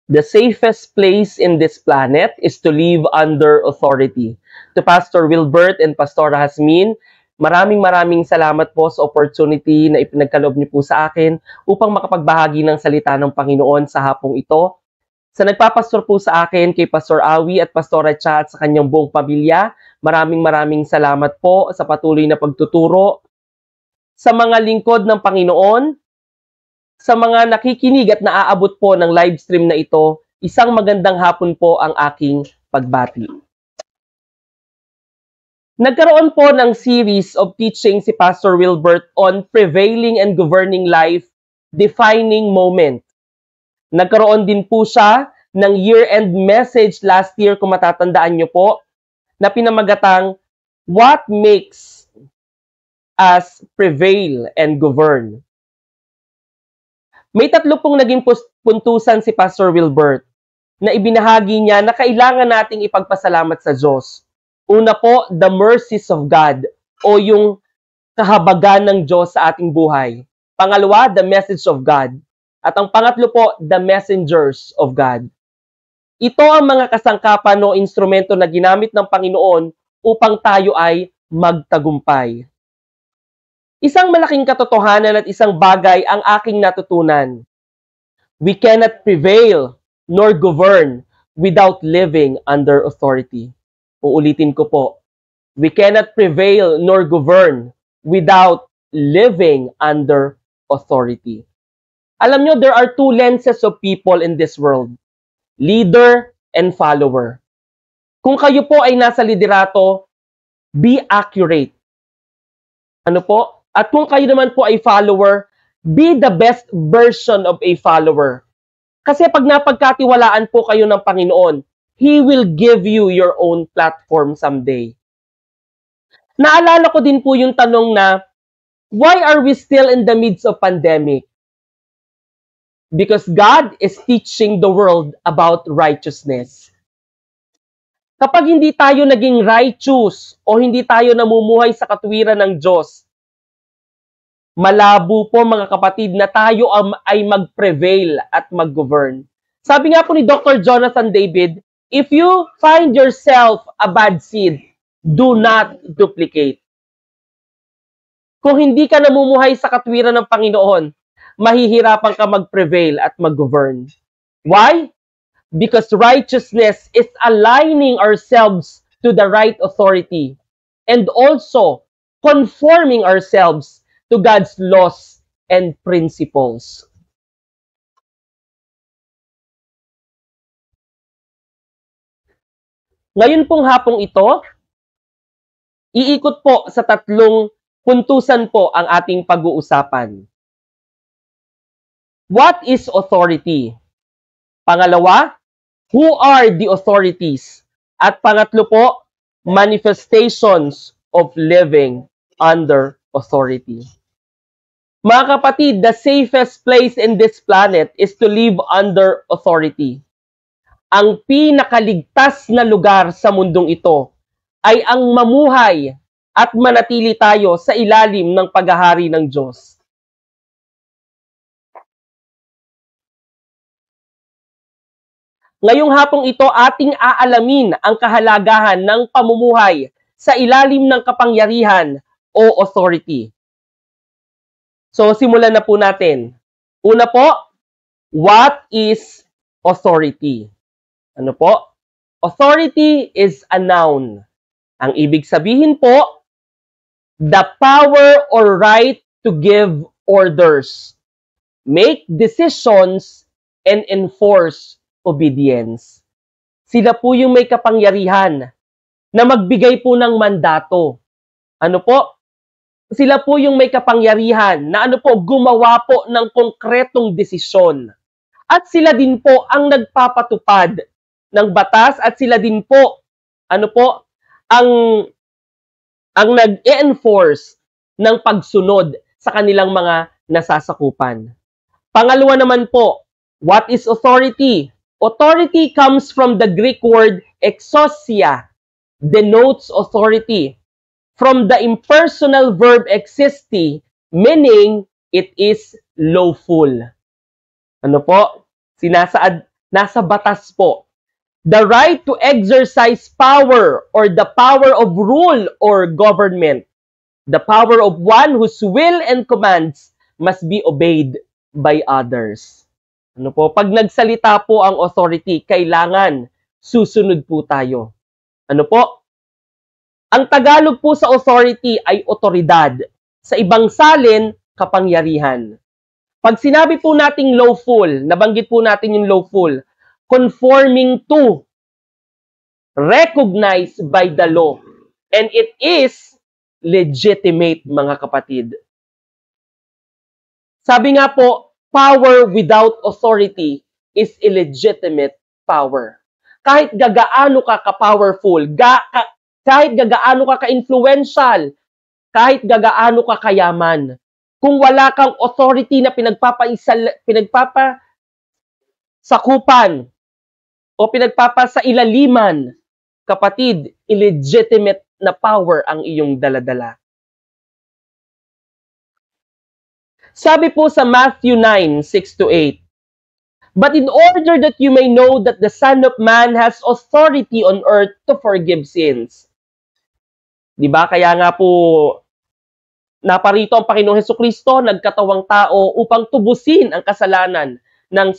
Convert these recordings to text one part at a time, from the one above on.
The safest place in this planet is to live under authority. To Pastor Wilbert and Pastora Hasmin, maraming salamat po sa opportunity na ipinagkaloob niyo po sa akin upang makapagbahagi ng salita ng Panginoon sa hapong ito. Sa nagpapastor po sa akin, kay Pastor Awi at Pastora Cha at sa kanyang buong pamilya, maraming salamat po sa patuloy na pagtuturo. Sa mga lingkod ng Panginoon, sa mga nakikinig at naaabot po ng live stream na ito, isang magandang hapon po ang aking pagbati. Nagkaroon po ng series of teaching si Pastor Wilbert on Prevailing and Governing Life, Defining Moment. Nagkaroon din po siya ng year-end message last year, kung matatandaan nyo po, na pinamagatang, What Makes Us Prevail and Govern? May tatlo pong naging puntusan si Pastor Wilbert na ibinahagi niya na kailangan nating ipagpasalamat sa Diyos. Una po, the mercies of God o yung kahabagan ng Diyos sa ating buhay. Pangalawa, the message of God. At ang pangatlo po, the messengers of God. Ito ang mga kasangkapan o instrumento na ginamit ng Panginoon upang tayo ay magtagumpay. Isang malaking katotohanan at isang bagay ang aking natutunan. We cannot prevail nor govern without living under authority. Uulitin ko po. We cannot prevail nor govern without living under authority. Alam nyo, there are two lenses of people in this world. Leader and follower. Kung kayo po ay nasa liderato, be accurate. Ano po? At kung kayo naman po ay follower, be the best version of a follower. Kasi pag napagkatiwalaan po kayo ng Panginoon, He will give you your own platform someday. Naalala ko din po yung tanong na, why are we still in the midst of pandemic? Because God is teaching the world about righteousness. Kapag hindi tayo naging righteous o hindi tayo namumuhay sa katuwiran ng Diyos, malabo po mga kapatid na tayo ay mag-prevail at mag-govern. Sabi nga po ni Dr. Jonathan David, if you find yourself a bad seed, do not duplicate. Kung hindi ka namumuhay sa katwiran ng Panginoon, mahihirapan ka mag-prevail at mag-govern. Why? Because righteousness is aligning ourselves to the right authority and also conforming ourselves to God's laws and principles. Ngayon pong hapong ito, iikot po sa tatlong puntusan po ang ating pag-uusapan. What is authority? Pangalawa, who are the authorities? At pangatlo po, manifestations of living under authority. Mga kapatid, the safest place in this planet is to live under authority. Ang pinakaligtas na lugar sa mundong ito ay ang mamuhay at manatili tayo sa ilalim ng paghahari ng Diyos. Ngayong hapong ito, ating aalamin ang kahalagahan ng pamumuhay sa ilalim ng kapangyarihan o authority. So, simulan na po natin. Una po, what is authority? Ano po? Authority is a noun. Ang ibig sabihin po, the power or right to give orders, make decisions, and enforce obedience. Sila po yung may kapangyarihan na magbigay po ng mandato. Ano po? Sila po yung may kapangyarihan na gumawa po ng konkretong desisyon. At sila din po ang nagpapatupad ng batas at sila din po, ang nag-e-enforce ng pagsunod sa kanilang mga nasasakupan. Pangalawa naman po, what is authority? Authority comes from the Greek word exousia, denotes authority. From the impersonal verb existi, meaning it is lawful. Ano po? Sinasaad Nasa batas po. The right to exercise power or the power of rule or government. The power of one whose will and commands must be obeyed by others. Ano po? Pag nagsalita po ang authority, kailangan susunod po tayo. Ano po? Ang Tagalog po sa authority ay otoridad. Sa ibang salin, kapangyarihan. Pag sinabi po nating lawful, nabanggit po natin yung lawful, conforming to, recognized by the law. And it is legitimate, mga kapatid. Sabi nga po, power without authority is illegitimate power. Kahit gagaano ka ka-powerful, kahit gagaano ka ka-influential, kahit gagaano ka kayaman, kung wala kang authority na pinagpapasakupan o pinagpapasailaliman, kapatid, illegitimate na power ang iyong daladala. Sabi po sa Matthew 9:6-8, "But in order that you may know that the Son of Man has authority on earth to forgive sins." Diba? Kaya nga po, naparito ang Panginoong Hesukristo, nagkatawang tao upang tubusin ang kasalanan ng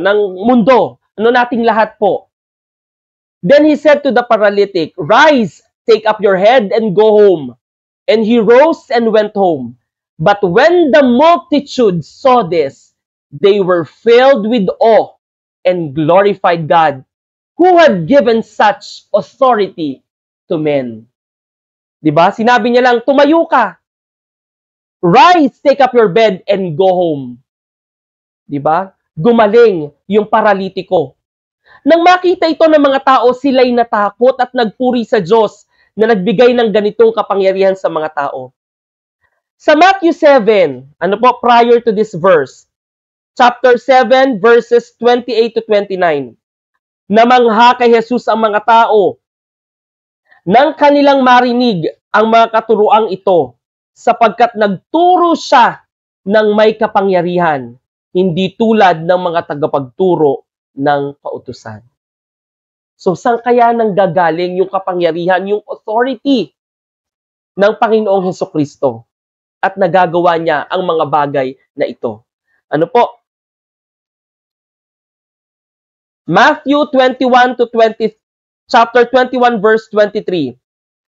ng mundo. Ano nating lahat po. Then he said to the paralytic, "Rise, take up your head and go home." And he rose and went home. But when the multitude saw this, they were filled with awe and glorified God, who had given such authority to men. Diba? Sinabi niya lang, tumayo ka. Rise, take up your bed, and go home. Diba? Gumaling yung paralitiko. Nang makita ito ng mga tao, sila'y natakot at nagpuri sa Diyos na nagbigay ng ganitong kapangyarihan sa mga tao. Sa Matthew 7, ano po, prior to this verse, chapter 7, verses 28-29, namangha kay Jesus ang mga tao nang kanilang marinig ang mga katuruang ito, sapagkat nagturo siya ng may kapangyarihan, hindi tulad ng mga tagapagturo ng kautusan. So, saan kaya nanggagaling yung kapangyarihan, yung authority ng Panginoong Hesukristo? At nagagawa niya ang mga bagay na ito. Ano po? Matthew 21-20, chapter 21, verse 23.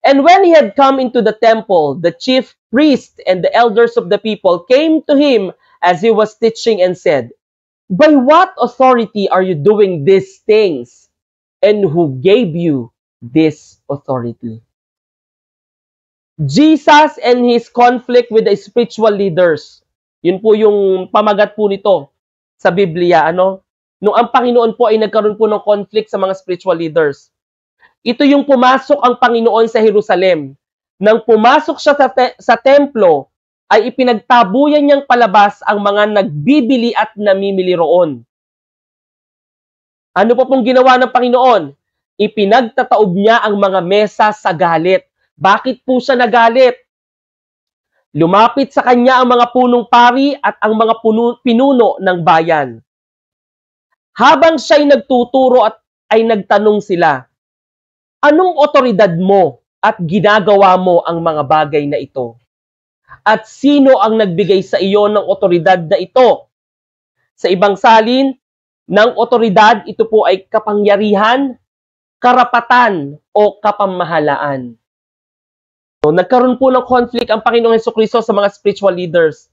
"And when he had come into the temple, the chief priest and the elders of the people came to him as he was teaching and said, 'By what authority are you doing these things? And who gave you this authority?'" Jesus and his conflict with the spiritual leaders. Yun po yung pamagat po nito sa Biblia. Nung ang Panginoon po ay nagkaroon po ng conflict sa mga spiritual leaders. Ito yung pumasok ang Panginoon sa Jerusalem. Nang pumasok siya sa templo, ay ipinagtabuyan niyang palabas ang mga nagbibili at namimili roon. Ano po pong ginawa ng Panginoon? Ipinagtataob niya ang mga mesa sa galit. Bakit po siya nagalit? Lumapit sa kanya ang mga punong pari at ang mga pinuno ng bayan. Habang siya'y nagtuturo at ay nagtanong sila, "Anong otoridad mo at ginagawa mo ang mga bagay na ito? At sino ang nagbigay sa iyo ng otoridad na ito?" Sa ibang salin, ng otoridad, ito po ay kapangyarihan, karapatan, o kapamahalaan. So, nagkaroon po ng conflict ang Panginoong Hesukristo sa mga spiritual leaders.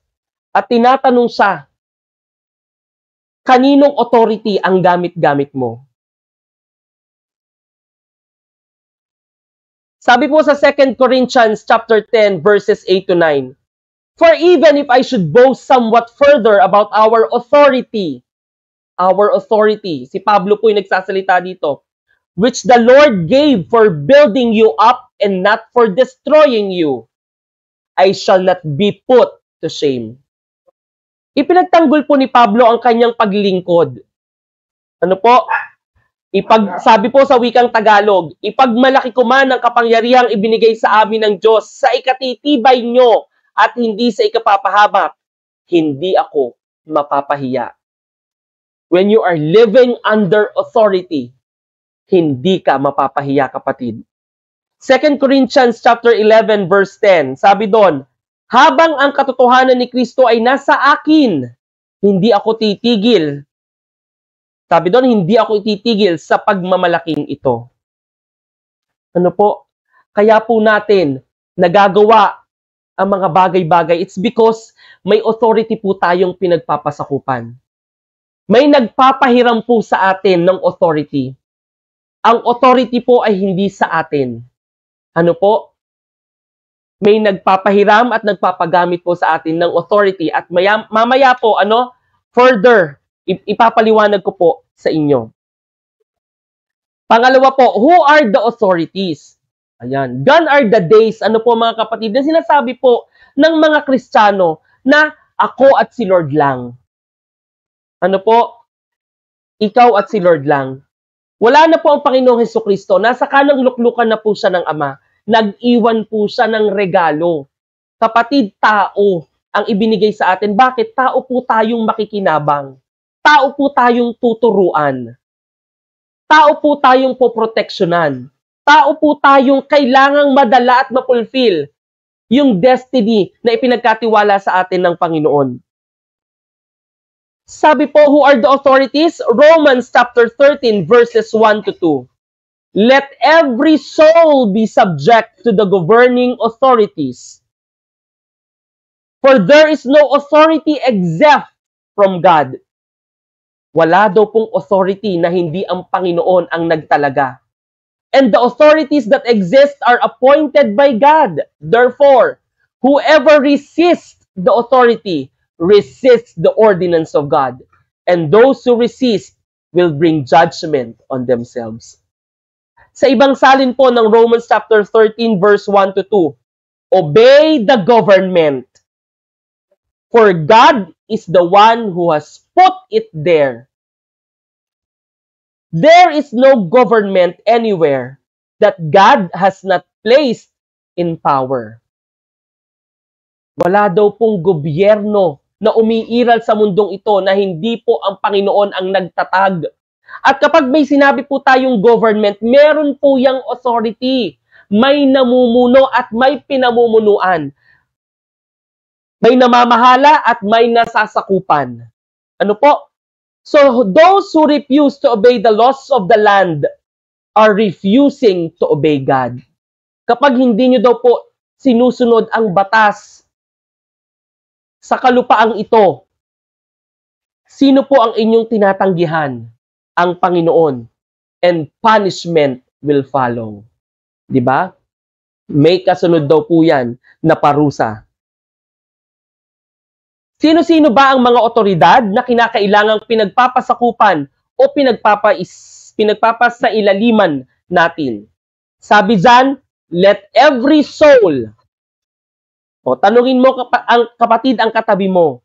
At tinatanong siya, kaninong authority ang gamit-gamit mo? Sabi po sa 2 Corinthians chapter 10, verses 8-9, "For even if I should boast somewhat further about our authority, si Pablo po yung nagsasalita dito, which the Lord gave for building you up and not for destroying you, I shall not be put to shame." Ipinagtanggol po ni Pablo ang kanyang paglilingkod. Ano po? Sabi po sa wikang Tagalog, "Ipagmalaki ko man ang kapangyarihang ibinigay sa amin ng Diyos sa ikatitibay nyo at hindi sa ikapapahamak, hindi ako mapapahiya. When you are living under authority, hindi ka mapapahiya, kapatid. 2 Corinthians chapter 11 verse 10, sabi doon, habang ang katotohanan ni Kristo ay nasa akin, hindi ako titigil. Sabi doon, hindi ako titigil sa pagmamalaking ito. Ano po? Kaya po natin nagagawa ang mga bagay-bagay. It's because may authority po tayong pinagpapasakupan. May nagpapahiram po sa atin ng authority. Ang authority po ay hindi sa atin. Ano po? May nagpapahiram at nagpapagamit po sa atin ng authority. At mamaya po, further, ipapaliwanag ko po sa inyo. Pangalawa po, who are the authorities? Ayan. Gone are the days, po mga kapatid, na sinasabi po ng mga Kristiyano na ako at si Lord lang. Ano po? Ikaw at si Lord lang. Wala na po ang Panginoong Hesukristo. Nasa kanang luklukan na po siya ng Ama. Nag-iwan po siya ng regalo. Kapatid, tao ang ibinigay sa atin. Bakit? Tao po tayong makikinabang. Tao po tayong tuturuan. Tao po tayong poproteksyonan. Tao po tayong kailangang madala at mapulfill yung destiny na ipinagkatiwala sa atin ng Panginoon. Sabi po, who are the authorities? Romans chapter 13 verses 1 to 2. Let every soul be subject to the governing authorities. For there is no authority except from God. Wala daw pong authority na hindi ang Panginoon ang nagtalaga. And the authorities that exist are appointed by God. Therefore, whoever resists the authority resists the ordinance of God. And those who resist will bring judgment on themselves. Sa ibang salin po ng Romans chapter 13 verse 1 to 2, obey the government. For God is the one who has put it there. There is no government anywhere that God has not placed in power. Wala daw pong gobyerno na umiiral sa mundong ito na hindi po ang Panginoon ang nagtatag. At kapag may sinabi po tayong government, meron po yang authority. May namumuno at may pinamumunuan. May namamahala at may nasasakupan. Ano po? So, those who refuse to obey the laws of the land are refusing to obey God. Kapag hindi nyo daw po sinusunod ang batas sa kalupaang ito, sino po ang inyong tinatanggihan? Ang Panginoon. And punishment will follow. Diba? May kasunod daw po yan na parusa. Sino-sino ba ang mga otoridad na kinakailangang pinagpapasakupan o pinagpapasailaliman natin? Sabi dyan, let every soul. O, tanungin mo ang kapatid ang katabi mo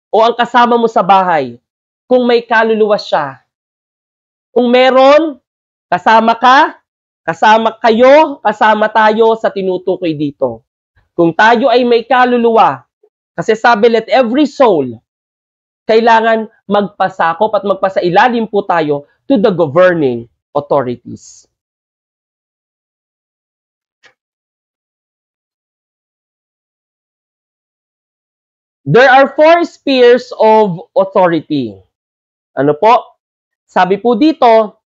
o ang kasama mo sa bahay kung may kaluluwa siya. Kung meron, kasama ka, kasama kayo, kasama tayo sa tinutukoy dito. Kung tayo ay may kaluluwa, kasi sabi, let every soul, kailangan magpasakop at magpasailalim po tayo to the governing authorities. There are 4 spheres of authority. Ano po? Sabi po dito,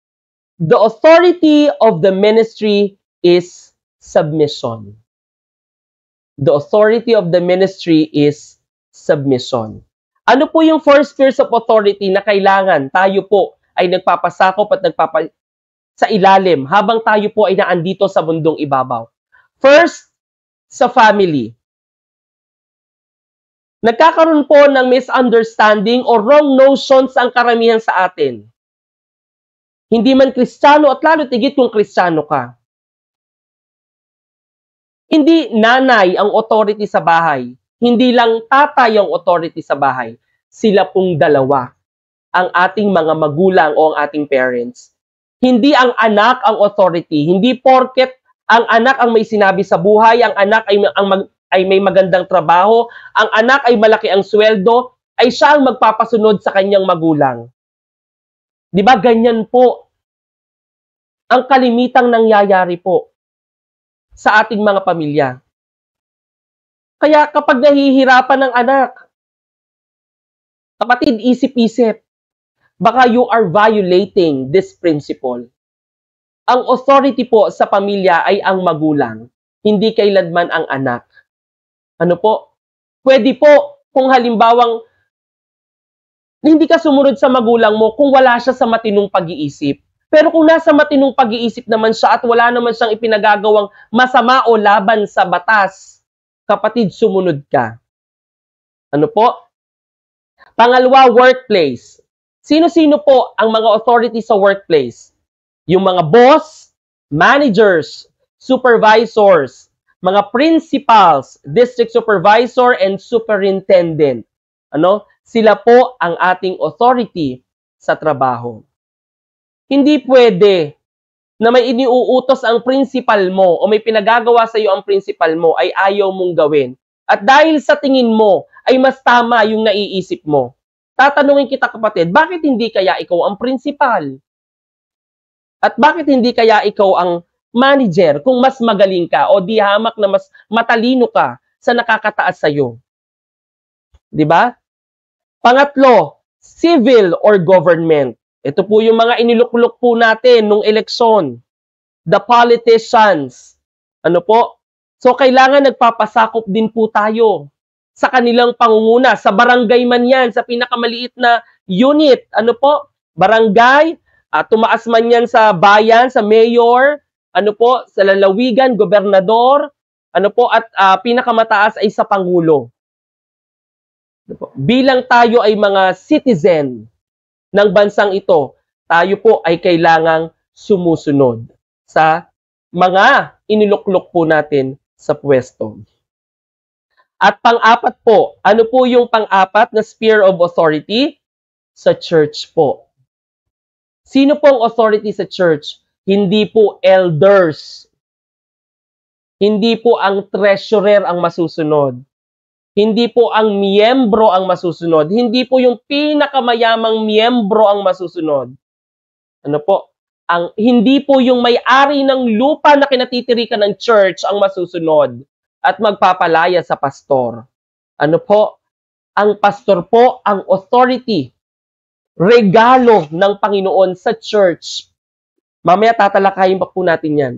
the authority of the ministry is submission. The authority of the ministry is submission. Ano po yung 4 spheres of authority na kailangan tayo po ay nagpapasakop at sa ilalim habang tayo po ay naandito sa mundong ibabaw? First, sa family. Nagkakaroon po ng misunderstanding o wrong notions ang karamihan sa atin. Hindi man Kristiyano at lalo tigit kung Kristiyano ka. Hindi nanay ang authority sa bahay. Hindi lang tatay ang authority sa bahay. Sila pong dalawa. Ang ating mga magulang o ang ating parents. Hindi ang anak ang authority. Hindi porket ang anak ang may sinabi sa buhay, ang anak ay may magandang trabaho, ang anak ay malaki ang sweldo, ay siya ang magpapasunod sa kanyang magulang. Di ba? Ganyan po ang kalimitang nangyayari po sa ating mga pamilya. Kaya kapag nahihirapan ng anak, kapatid, isip-isip, baka you are violating this principle. Ang authority po sa pamilya ay ang magulang, hindi kailanman ang anak. Ano po? Pwede po kung halimbawang hindi ka sumunod sa magulang mo kung wala siya sa matinong pag-iisip. Pero kung nasa matinong pag-iisip naman siya at wala naman siyang ipinagagawang masama o laban sa batas, kapatid, sumunod ka. Ano po? Pangalawa, workplace. Sino-sino po ang mga authority sa workplace? Yung mga boss, managers, supervisors, mga principals, district supervisor, and superintendent. Ano? Sila po ang ating authority sa trabaho. Hindi pwede na may iniuutos ang principal mo o may pinagagawa sa iyo ang principal mo ay ayaw mong gawin. At dahil sa tingin mo ay mas tama yung naiisip mo, tatanungin kita, kapatid, bakit hindi kaya ikaw ang principal? At bakit hindi kaya ikaw ang manager kung mas magaling ka o di hamak na mas matalino ka sa nakakataas sa iyo? 'Di ba? Pangatlo, civil or government. Ito po yung mga iniluklok po natin nung eleksyon. The politicians. Ano po? So, kailangan nagpapasakop din po tayo sa kanilang pangunguna. Sa barangay man yan, sa pinakamaliit na unit. Ano po? Barangay. Tumaas man yan sa bayan, sa mayor. Ano po? Sa lalawigan, gobernador. Ano po? At pinakamataas ay sa pangulo. Bilang tayo ay mga citizen ng bansang ito, tayo po ay kailangang sumusunod sa mga iniluklok po natin sa pwesto. At pang-apat po, ano po yung pang-apat na sphere of authority? Sa church po. Sino po ang authority sa church? Hindi po elders. Hindi po ang treasurer ang masusunod. Hindi po ang miyembro ang masusunod. Hindi po yung pinakamayamang miyembro ang masusunod. Ano po? Hindi po yung may-ari ng lupa na kinatitirikan ng church ang masusunod at magpapalaya sa pastor. Ano po? Ang pastor po ang authority, regalo ng Panginoon sa church. Mamaya tatalakayin pa po natin yan.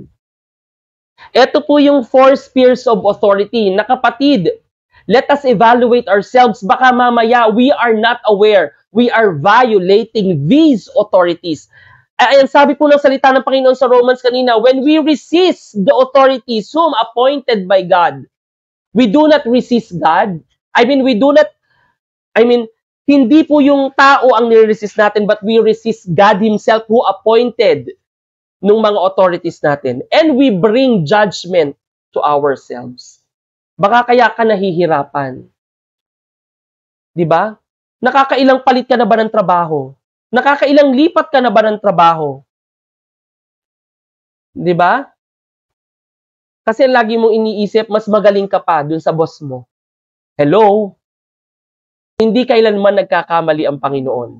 Ito po yung 4 spheres of authority na, kapatid, let us evaluate ourselves. Baka mamaya we are not aware. We are violating these authorities. Ayan, sabi po ng salita ng Panginoon sa Romans kanina, when we resist the authorities whom appointed by God, we do not resist God. Hindi po yung tao ang nire-resist natin, but we resist God Himself who appointed ng mga authorities natin. And we bring judgment to ourselves. Baka kaya ka nahihirapan. 'Di ba? Nakakailang palit ka na ba ng trabaho? Nakakailang lipat ka na ba ng trabaho? 'Di ba? Kasi lagi mong iniisip, mas magaling ka pa dun sa boss mo. Hello? Hindi kailanman nagkakamali ang Panginoon.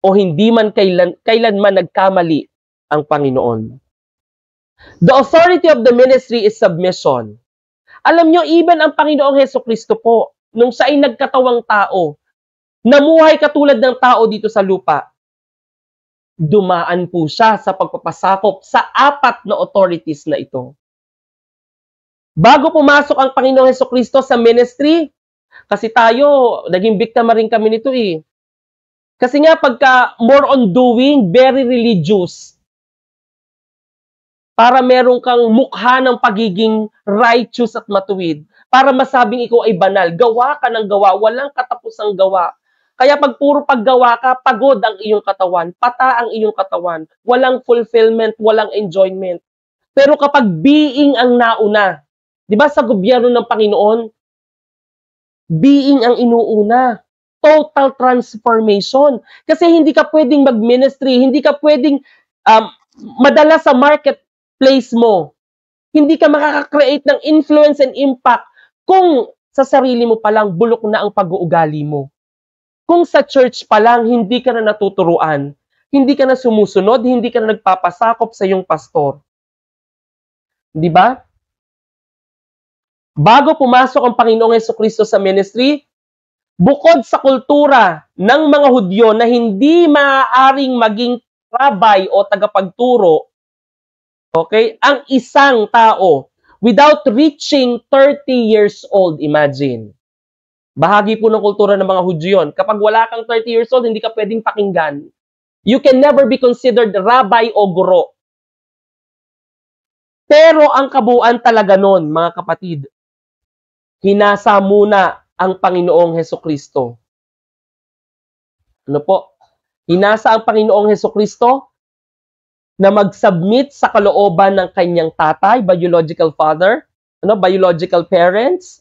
O hindi man kailanman nagkamali ang Panginoon. The authority of the ministry is submission. Alam nyo, even ang Panginoong Hesukristo po, nung siya ay nagkatawang tao, namuhay katulad ng tao dito sa lupa, dumaan po siya sa pagpapasakop sa 4 na authorities na ito. Bago pumasok ang Panginoong Hesukristo sa ministry, kasi tayo, naging biktima rin kami nito eh. Kasi nga, pagka more on doing, very religious, para meron kang mukha ng pagiging righteous at matuwid, para masabing ikaw ay banal, gawa ka ng gawa, walang katapusang gawa. Kaya pag puro paggawa ka, pagod ang iyong katawan, pata ang iyong katawan, walang fulfillment, walang enjoyment. Pero kapag being ang nauna, di ba sa gobyerno ng Panginoon, being ang inuuna, total transformation. Kasi hindi ka pwedeng mag-ministry, hindi ka pwedeng madala sa marketplace mo. Hindi ka makaka-create ng influence and impact kung sa sarili mo palang bulok na ang pag-uugali mo. Kung sa church pa lang, hindi ka na natuturuan, hindi ka na sumusunod, hindi ka na nagpapasakop sa iyong pastor. Di ba? Bago pumasok ang Panginoong Hesukristo sa ministry, bukod sa kultura ng mga Hudyo na hindi maaaring maging rabbi o tagapagturo, okay, ang isang tao without reaching 30 years old, imagine. Bahagi po ng kultura ng mga Hudyo yun. Kapag wala kang 30 years old, hindi ka pwedeng pakinggan. You can never be considered rabbi o guro. Pero ang kabuuan talaga nun, mga kapatid, hinasa muna ang Panginoong Hesukristo. Ano po? Hinasa ang Panginoong Hesukristo na mag-submit sa kalooban ng kanyang tatay, biological father, biological parents,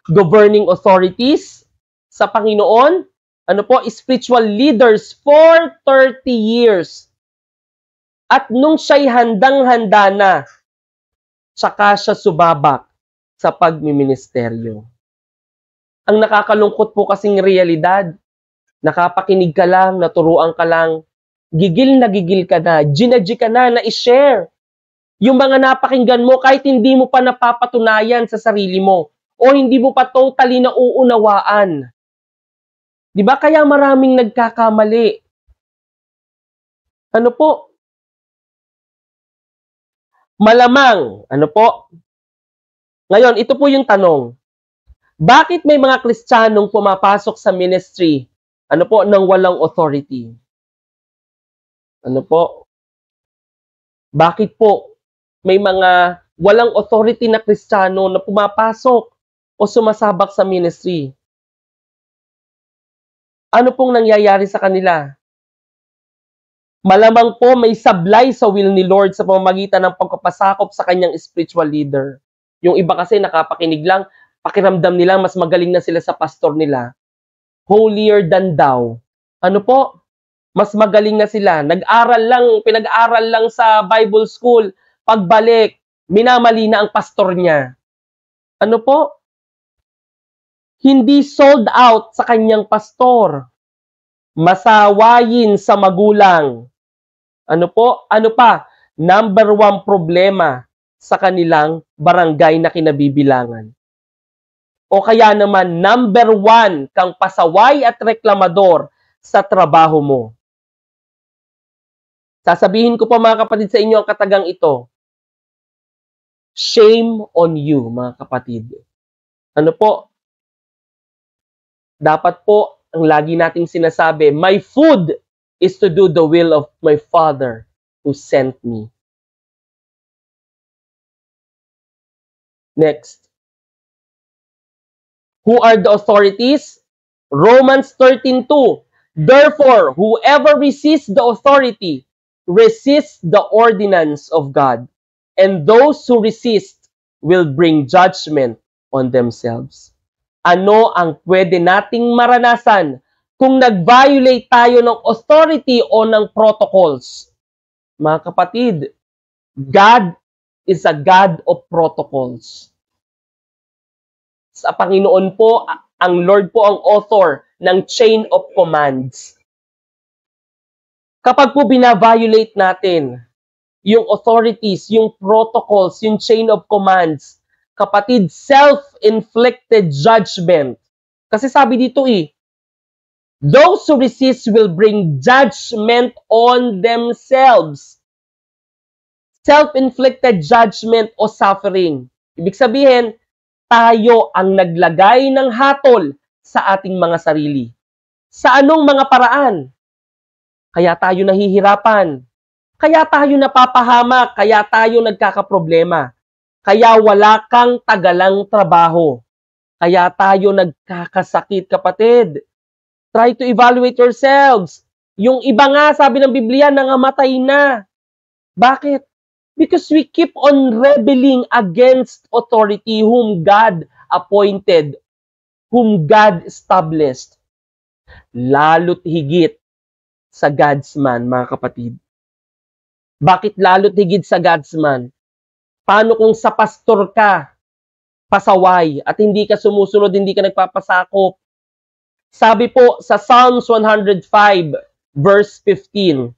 governing authorities sa Panginoon, spiritual leaders for 30 years. At nung siya'y handang-handa na, tsaka siya sumabak sa pagmiministeryo. Ang nakakalungkot po kasing realidad, nakapakinig ka lang, naturuan ka lang, gigil ka na, ginadji ka na i-share. Yung mga napakinggan mo kahit hindi mo pa napapatunayan sa sarili mo o hindi mo pa totally nauunawaan. Di ba? Kaya maraming nagkakamali. Ano po? Malamang, Ngayon, ito po yung tanong. Bakit may mga Kristiyanong pumapasok sa ministry, ng walang authority? Bakit po may mga walang authority na Kristiyano na pumapasok o sumasabak sa ministry? Ano pong nangyayari sa kanila? Malamang po may sablay sa will ni Lord sa pamamagitan ng pagpapasakop sa kanyang spiritual leader. Yung iba kasi nakapakinig lang, pakiramdam nila mas magaling na sila sa pastor nila. Holier than thou. Mas magaling na sila. Pinag-aral lang sa Bible school. Pagbalik, minamali na ang pastor niya. Hindi sold out sa kanyang pastor. Masawayin sa magulang. Ano pa? Number 1 problema sa kanilang barangay na kinabibilangan. O kaya naman, number 1 kang pasaway at reklamador sa trabaho mo. Sasabihin ko po mga kapatid sa inyo ang katagang ito. Shame on you, mga kapatid. Dapat po, ang lagi nating sinasabi, my food is to do the will of my Father who sent me. Next. Who are the authorities? Romans 13:2. Therefore, whoever resists the authority, resists the ordinance of God. And those who resist will bring judgment on themselves. Ano ang pwede nating maranasan kung nag-violate tayo ng authority o ng protocols? Mga kapatid, God is a God of protocols. Sa Panginoon po, ang Lord po ang author ng chain of commands. Kapag po bina-violate natin yung authorities, yung protocols, yung chain of commands, kapatid, self-inflicted judgment. Kasi sabi dito those who resist will bring judgment on themselves. Self-inflicted judgment o suffering. Ibig sabihin, tayo ang naglagay ng hatol sa ating mga sarili. Sa anong mga paraan? Kaya tayo nahihirapan. Kaya tayo napapahamak. Kaya tayo nagkakaproblema. Kaya wala kang tagalang trabaho. Kaya tayo nagkakasakit, kapatid. Try to evaluate yourselves. Yung iba nga, sabi ng Biblia, nangamatay na. Bakit? Because we keep on rebelling against authority whom God appointed, whom God established. Lalo't higit sa God's man, mga kapatid. Bakit lalo't higit sa God's man? Paano kung sa pastor ka, pasaway, at hindi ka sumusunod, hindi ka nagpapasakop? Sabi po sa Psalms 105 verse 15,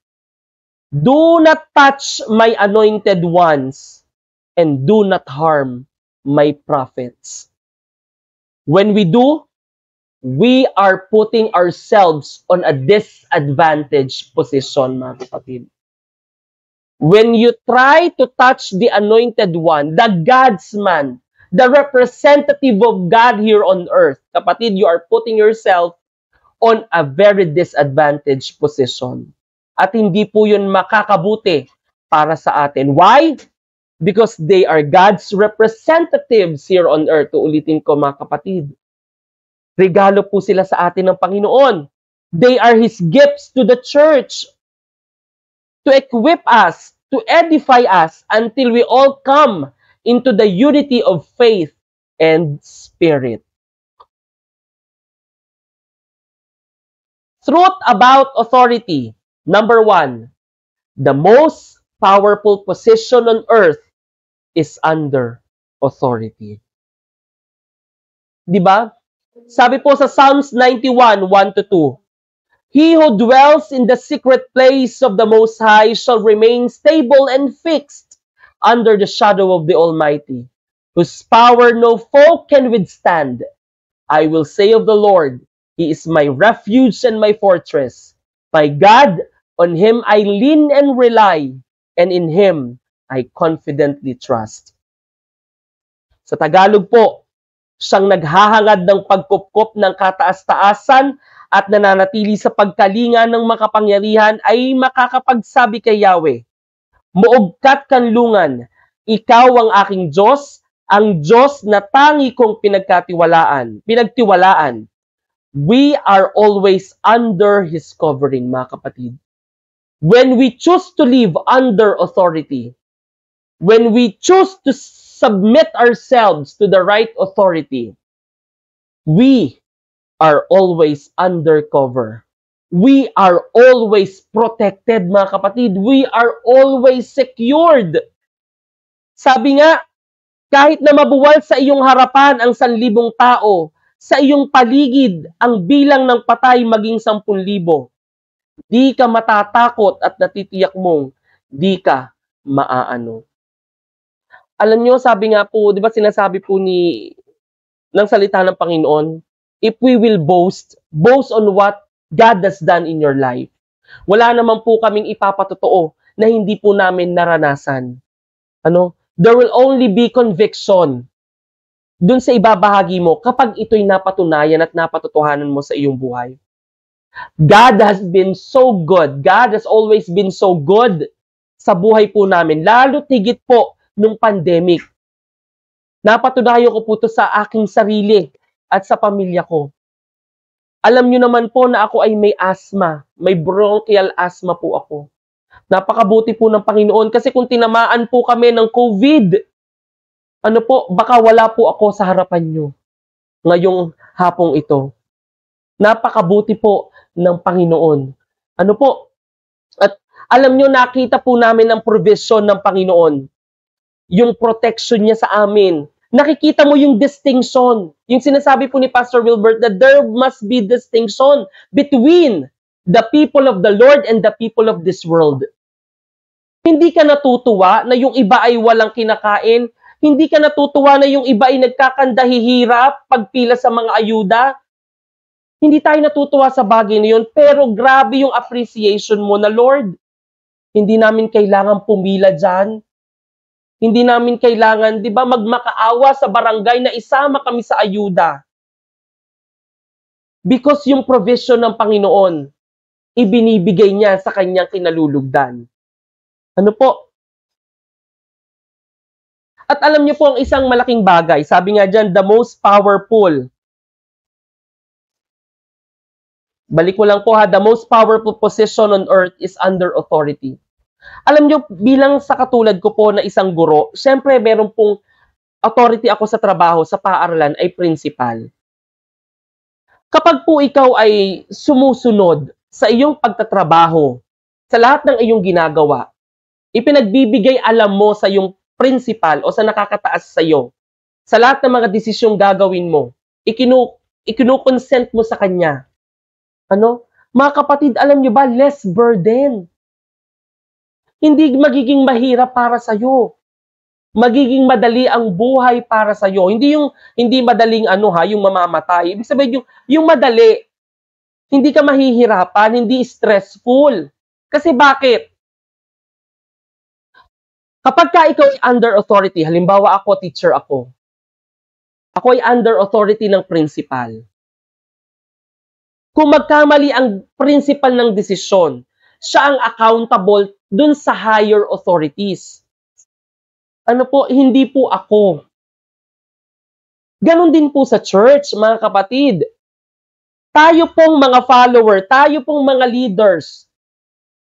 "Do not touch my anointed ones and do not harm my prophets." When we do, we are putting ourselves on a disadvantaged position, mga kapatid. When you try to touch the anointed one, the God's man, the representative of God here on earth, kapatid, you are putting yourself on a very disadvantaged position. At hindi po yun makakabuti para sa atin. Why? Because they are God's representatives here on earth. Uulitin ko, mga kapatid. Regalo po sila sa atin ng Panginoon. They are His gifts to the church to equip us, to edify us until we all come into the unity of faith and spirit. Truth about authority. Number 1, the most powerful position on earth is under authority. Diba? Sabi po sa Psalms 91, 1-2, "He who dwells in the secret place of the Most High shall remain stable and fixed under the shadow of the Almighty, whose power no foe can withstand. I will say of the Lord, He is my refuge and my fortress. My God, on Him I lean and rely, and in Him I confidently trust." Sa Tagalog po, siyang naghahangad ng pagkupkop ng kataas-taasan at nananatili sa pagkalinga ng makapangyarihan ay makakapagsabi kay Yahweh, "Muog ka't kanlungan, ikaw ang aking Diyos, ang Diyos na tangi kong pinagtiwalaan." We are always under His covering, mga kapatid. When we choose to live under authority, when we choose to submit ourselves to the right authority, we are always under cover. We are always protected, mga kapatid. We are always secured. Sabi nga, kahit na mabuwal sa iyong harapan ang 1,000 tao, sa iyong paligid ang bilang ng patay maging 10,000, di ka matatakot at natitiyak mong di ka maaano. Alam nyo, sabi nga po, di ba sinasabi po ng salita ng Panginoon, if we will boast on what God has done in your life. Wala naman po kaming ipapatotoo na hindi po namin naranasan. There will only be conviction dun sa ibabahagi mo kapag ito'y napatunayan at napatotohanan mo sa iyong buhay. God has been so good. God has always been so good sa buhay po namin. Lalo tigit po nung pandemic. Napatunayan ko po ito sa aking sarili at sa pamilya ko. Alam nyo naman po na ako ay may asthma. May bronchial asthma po ako. Napakabuti po ng Panginoon kasi kung tinamaan po kami ng COVID, baka wala po ako sa harapan nyo ngayong hapong ito. Napakabuti po ng Panginoon. At alam nyo, nakita po namin ang provision ng Panginoon. Yung protection niya sa amin. Nakikita mo yung distinction. Yung sinasabi po ni Pastor Wilbert that there must be distinction between the people of the Lord and the people of this world. Hindi ka natutuwa na yung iba ay walang kinakain. Hindi ka natutuwa na yung iba ay nagkakandahihirap pagpila sa mga ayuda. Hindi tayo natutuwa sa bagay na yun, pero grabe yung appreciation mo na, Lord, hindi namin kailangan pumila dyan. Hindi namin kailangan, di ba, magmakaawa sa barangay na isama kami sa ayuda. Because yung provision ng Panginoon, ibinibigay niya sa kanyang kinalulugdan. At alam niyo po ang isang malaking bagay, sabi nga dyan, the most powerful. Balik ko lang po the most powerful position on earth is under authority. Alam niyo, bilang sa katulad ko po na isang guro, syempre meron pong authority ako sa trabaho, sa paaralan, ay principal. Kapag po ikaw ay sumusunod sa iyong pagtatrabaho, sa lahat ng iyong ginagawa, ipinagbibigay alam mo sa iyong principal o sa nakakataas sa iyo, sa lahat ng mga desisyong gagawin mo, ikinukonsent mo sa kanya. Ano? Mga kapatid, alam nyo ba, less burden. Hindi magiging mahirap para sa'yo. Magiging madali ang buhay para sa'yo. Hindi madaling yung mamamatay. Ibig sabihin yung madali, hindi ka mahihirapan, hindi stressful. Kasi bakit? Kapag ka ikaw ay under authority, halimbawa ako, teacher ako. Ako ay under authority ng principal. Kung magkamali ang principal ng desisyon, siya ang accountable dun sa higher authorities. Hindi po ako. Ganon din po sa church, mga kapatid. Tayo pong mga follower, tayo pong mga leaders,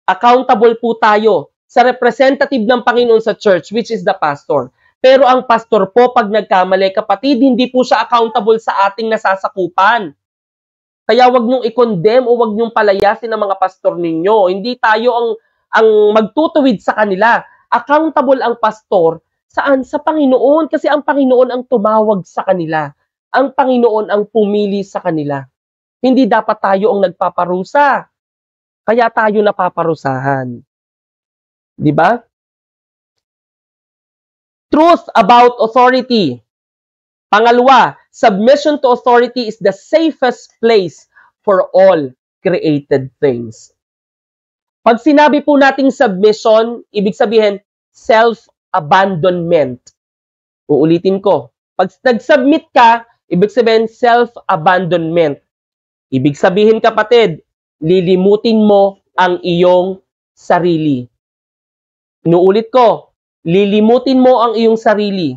accountable po tayo sa representative ng Panginoon sa church, which is the pastor. Pero ang pastor po, pag nagkamali, kapatid, hindi po siya accountable sa ating nasasakupan. Kaya wag niyong i-condemn o wag niyong palayasin ang mga pastor ninyo. Hindi tayo ang magtutuwid sa kanila. Accountable ang pastor saan? Sa Panginoon. Kasi ang Panginoon ang tumawag sa kanila. Ang Panginoon ang pumili sa kanila. Hindi dapat tayo ang nagpaparusa. Kaya tayo napaparusahan. Di ba? Truth about authority. Pangalawa, submission to authority is the safest place for all created things. Pag sinabi po nating submission, ibig sabihin self-abandonment. Uulitin ko. Pag nag-submit ka, ibig sabihin self-abandonment. Ibig sabihin, kapatid, lilimutin mo ang iyong sarili. Inuulit ko, lilimutin mo ang iyong sarili.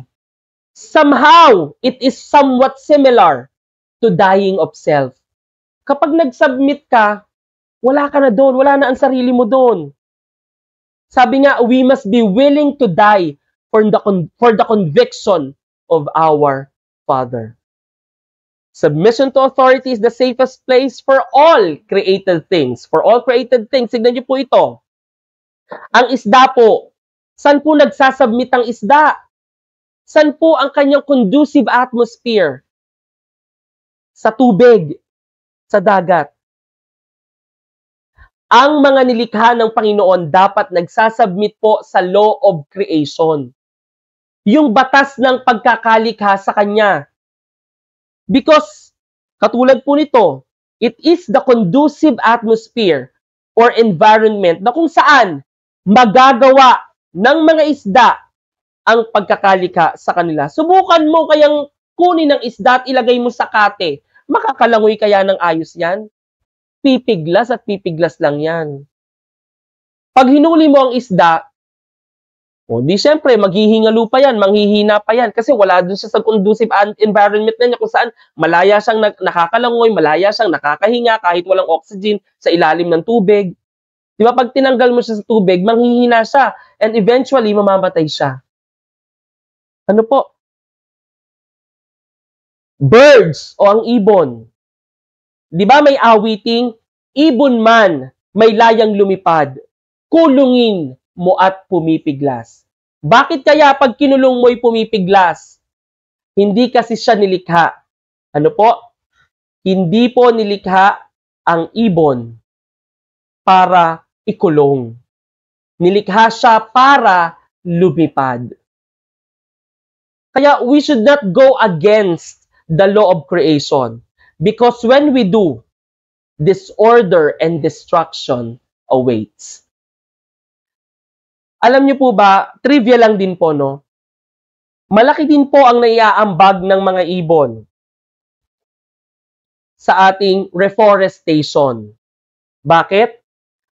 Somehow, it is somewhat similar to dying of self. Kapag nag-submit ka, wala ka na doon, wala na ang sarili mo doon. Sabi nga, we must be willing to die for the conviction of our Father. Submission to authority is the safest place for all created things. For all created things, tignan niyo po ito. Ang isda po, saan po nagsasubmit ang isda? Saan po ang kanyang conducive atmosphere? Sa tubig, sa dagat. Ang mga nilikha ng Panginoon dapat nagsasubmit po sa law of creation. Yung batas ng pagkakalikha sa Kanya. Because, katulad po nito, it is the conducive atmosphere or environment na kung saan magagawa ng mga isda ang pagkakalikha sa kanila. Subukan mo kayang kunin ng isda at ilagay mo sa kate. Makakalangoy kaya ng ayos yan? Pipiglas at pipiglas lang yan. Pag hinuli mo ang isda, di syempre, maghihingalo pa yan, manghihina pa yan, kasi wala dun siya sa conducive environment na niya kung saan malaya siyang nakakalangoy, malaya siyang nakakahinga kahit walang oxygen sa ilalim ng tubig. Di ba, pag tinanggal mo siya sa tubig, manghihina siya, and eventually, mamamatay siya. Ano po? Birds o ang ibon. Di ba may awiting, ibon man, may layang lumipad, kulungin mo at pumipiglas. Bakit kaya pag kinulong mo'y pumipiglas? Hindi kasi siya nilikha. Ano po? Hindi po nilikha ang ibon para ikulong. Nilikha siya para lumipad. Kaya we should not go against the law of creation. Because when we do, disorder and destruction awaits. Alam niyo po ba, trivia lang din po, no? Malaki din po ang naiaambag ng mga ibon sa ating reforestation. Bakit?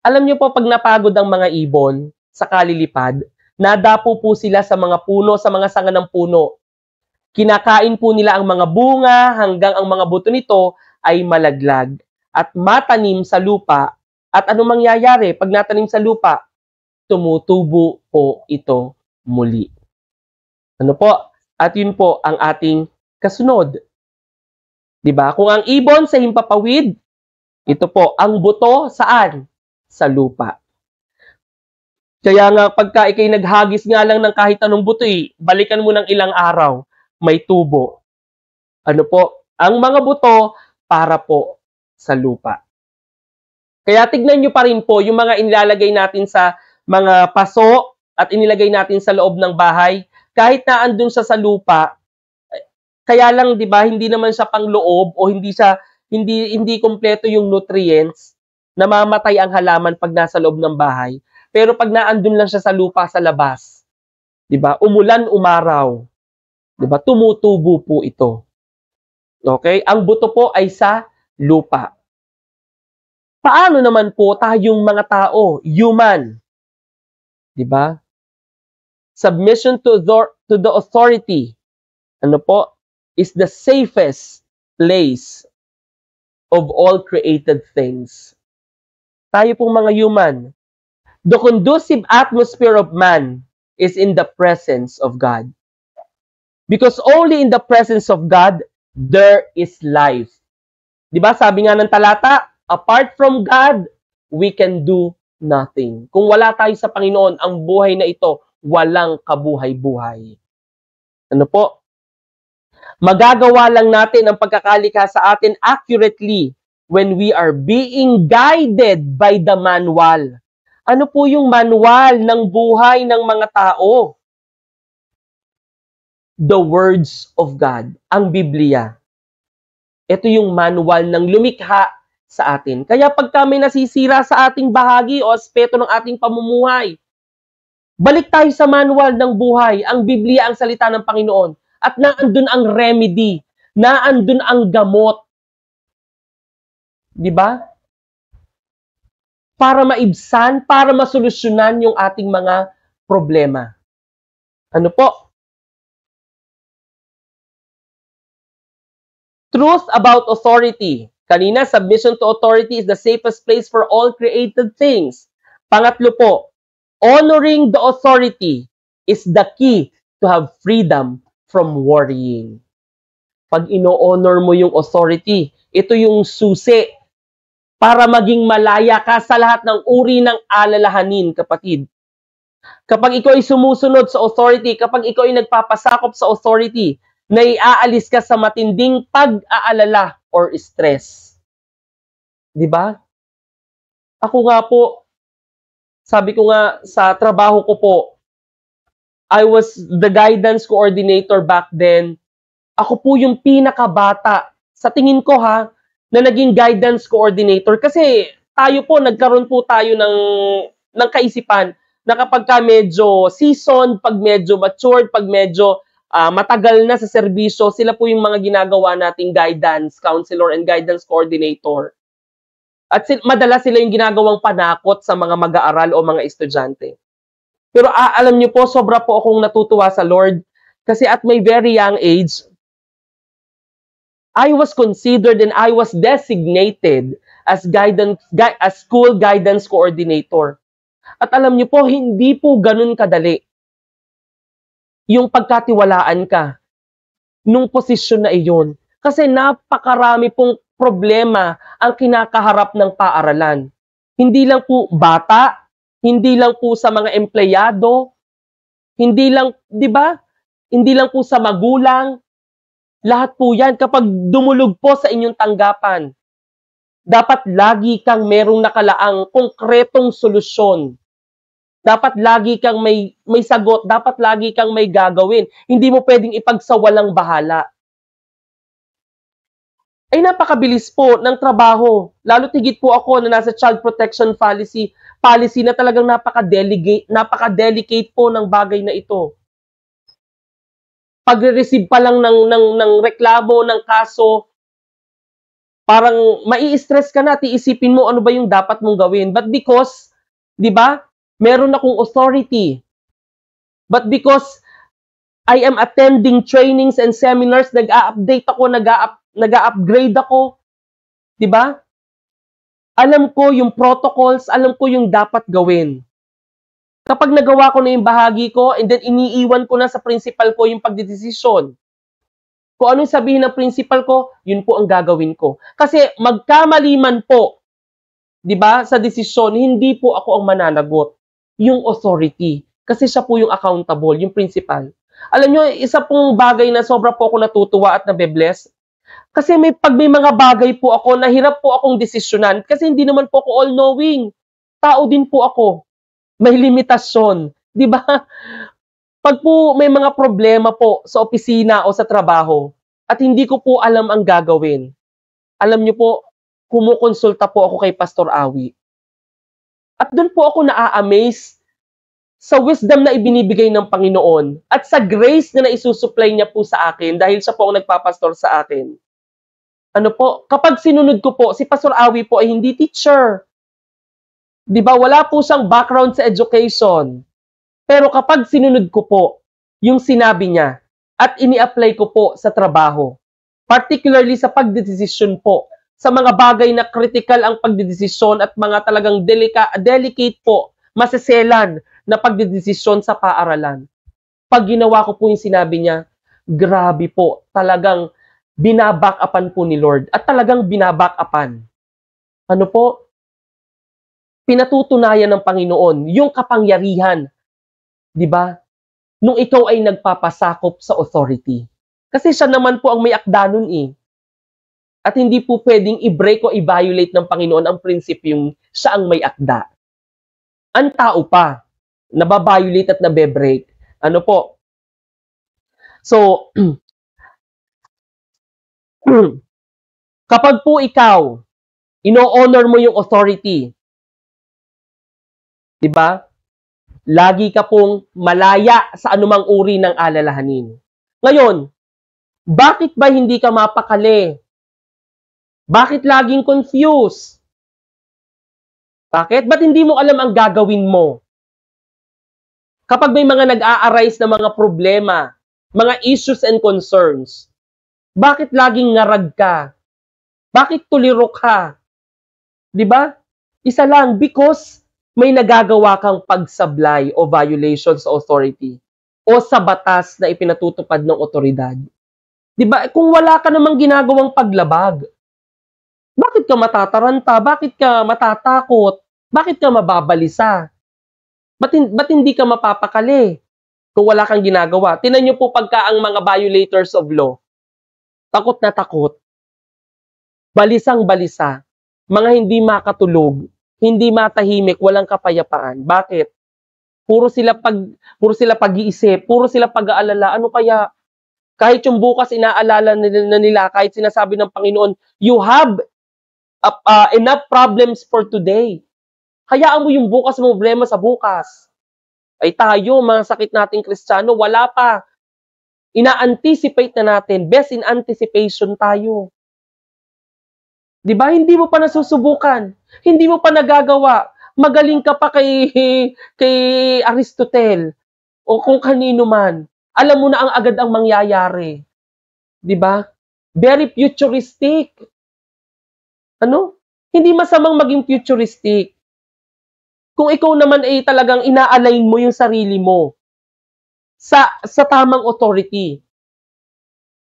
Alam niyo po, pag napagod ang mga ibon sa kalilipad, nadapo po sila sa mga puno, sa mga sanga ng puno. Kinakain po nila ang mga bunga hanggang ang mga buto nito ay malaglag at matanim sa lupa. At ano mangyayari pag natanim sa lupa? Tumutubo po ito muli. Ano po? At yun po ang ating kasunod. Diba? Kung ang ibon sa himpapawid, ito po, ang buto saan? Sa lupa. Kaya nga pagka ikay naghagis nga lang ng kahit anong buto, balikan mo ng ilang araw, may tubo. Ano po? Ang mga buto para po sa lupa. Kaya tignan nyo pa rin po yung mga inilalagay natin sa mga paso at inilagay natin sa loob ng bahay. Kahit na andun siya sa lupa, kaya lang 'di ba hindi naman siya pangloob o hindi kumpleto yung nutrients, namamatay ang halaman pag nasa loob ng bahay. Pero pag naandun lang siya sa lupa sa labas, 'di ba? Umulan, umaraw, 'di ba? Tumutubo po ito. Okay? Ang buto po ay sa lupa. Paano naman po tayong mga tao, human, 'di ba? Submission to the authority, ano po, is the safest place of all created things. Tayo pong mga human, the conducive atmosphere of man is in the presence of God. Because only in the presence of God, there is life. Di ba? Sabi nga ng talata, apart from God, we can do nothing. Kung wala tayo sa Panginoon, ang buhay na ito, walang kabuhay-buhay. Ano po? Magagawa lang natin ang pagkakalikha sa atin accurately when we are being guided by the manual. Ano po yung manual ng buhay ng mga tao? The words of God, ang Biblia. Ito yung manual ng lumikha sa atin. Kaya pag kami nasisira sa ating bahagi o aspeto ng ating pamumuhay, balik tayo sa manual ng buhay, ang Biblia, ang salita ng Panginoon. At naandun ang remedy, naandun ang gamot. Di ba? Para maibsan, para masolusyonan yung ating mga problema. Ano po? Truth about authority. Kanina, submission to authority is the safest place for all created things. Pangatlo po, honoring the authority is the key to have freedom from worrying. Pag ino-honor mo yung authority, ito yung susi para maging malaya ka sa lahat ng uri ng alalahanin, kapatid. Kapag ikaw ay sumusunod sa authority, kapag ikaw ay nagpapasakop sa authority, naiaalis ka sa matinding pag-aalala or stress. Di ba? Ako nga po, sabi ko nga sa trabaho ko po, I was the guidance coordinator back then. Ako po yung pinakabata, sa tingin ko ha, na naging guidance coordinator. Kasi tayo po, nagkaroon po tayo ng kaisipan na kapag ka medyo seasoned, pag medyo matured, pag medyo matagal na sa serbisyo, sila po yung mga ginagawa nating guidance counselor and guidance coordinator. At madalas sila yung ginagawang panakot sa mga mag-aaral o mga estudyante. Pero alam niyo po, sobra po akong natutuwa sa Lord kasi at my very young age, I was considered and I was designated as school guidance coordinator. At alam niyo po, hindi po ganun kadali yung pagkatiwalaan ka nung posisyon na iyon. Kasi napakarami pong problema ang kinakaharap ng paaralan. Hindi lang po bata, hindi lang po sa mga empleyado, hindi lang, di ba? Hindi lang po sa magulang. Lahat po yan, kapag dumulog po sa inyong tanggapan, dapat lagi kang merong nakalaang konkretong solusyon. Dapat lagi kang may sagot, dapat lagi kang may gagawin. Hindi mo pwedeng ipagsawalang bahala. Ay napakabilis po ng trabaho. Lalo tigit po ako na nasa child protection policy na talagang napaka-delicate po ng bagay na ito. Pag-receive pa lang ng reklamo, ng kaso, parang mai-stress ka na, tiisipin mo ano ba yung dapat mong gawin. But because, di ba, meron akong authority. But because I am attending trainings and seminars, nag-a-update ako, nag-a-upgrade ako. Di ba? Alam ko yung protocols, alam ko yung dapat gawin. Kapag nagawa ko na yung bahagi ko, and then iniiwan ko na sa principal ko yung pagdedesisyon. Kung anong sabihin ng principal ko, yun po ang gagawin ko. Kasi magkamali man po, di ba, sa desisyon, hindi po ako ang mananagot. Yung authority. Kasi siya po yung accountable, yung principal. Alam nyo, isa pong bagay na sobra po ako natutuwa at nabe-bless. Kasi pag may mga bagay po ako, nahirap po akong desisyonan kasi hindi naman po ako all-knowing. Tao din po ako. May limitasyon. Di ba? Pag po may mga problema po sa opisina o sa trabaho at hindi ko po alam ang gagawin, alam niyo po, kumukonsulta po ako kay Pastor Awi. At doon po ako naa-amaze sa wisdom na ibinibigay ng Panginoon at sa grace na naisusupply niya po sa akin dahil siya po ang nagpapastor sa akin. Ano po, kapag sinunod ko po, si Pastor Awi po ay hindi teacher. Di ba, wala po siyang background sa education. Pero kapag sinunod ko po yung sinabi niya at ini-apply ko po sa trabaho, particularly sa pagdedesisyon po, sa mga bagay na critical ang pagdedesisyon at mga talagang delicate po, maseselan na pagdedesisyon sa paaralan. Pag ginawa ko po yung sinabi niya, grabe po, talagang binaback-upan po ni Lord at talagang binaback-upan. Ano po? Pinatutunayan ng Panginoon yung kapangyarihan, di ba? Nung ikaw ay nagpapasakop sa authority. Kasi siya naman po ang may akda nun eh. At hindi po pwedeng i-break o i-violate ng Panginoon ang prinsipyong siya ang may akda. Ang tao pa, nababiolate at nabe-break. Ano po? So, kapag po ikaw, ino-honor mo yung authority, di ba? Lagi ka pong malaya sa anumang uri ng alalahanin. Ngayon, bakit ba hindi ka mapakali? Bakit laging confused? Bakit? Ba't hindi mo alam ang gagawin mo? Kapag may mga nag-a-arise na mga problema, mga issues and concerns, bakit laging ngarag ka? Bakit tuliro ka? Di ba? Isa lang, because may nagagawa kang pagsablay o violation sa authority o sa batas na ipinatutupad ng otoridad. Di ba? Kung wala ka namang ginagawang paglabag, bakit ka matataranta? Bakit ka matatakot? Bakit ka mababalisa? Ba't hindi ka mapapakali kung wala kang ginagawa? Tingnan niyo po pagka ang mga violators of law, takot na takot, balisang-balisa, mga hindi makatulog, hindi matahimik, walang kapayapaan. Bakit? Puro sila pag-iisip, puro sila pag-aalala. Ano kaya? Kahit yung bukas inaalala nila, kahit sinasabi ng Panginoon, you have enough problems for today. Hayaan mo yung bukas mo problema sa bukas. Ay tayo, mga sakit nating Kristiyano, wala pa. Ina-anticipate na natin. Best in anticipation tayo. Di ba? Hindi mo pa nasusubukan. Hindi mo pa nagagawa. Magaling ka pa kay Aristotle o kung kanino man. Alam mo na ang agad ang mangyayari. Di ba? Very futuristic. Ano? Hindi masamang maging futuristic. Kung ikaw naman ay talagang ina-align mo yung sarili mo sa tamang authority.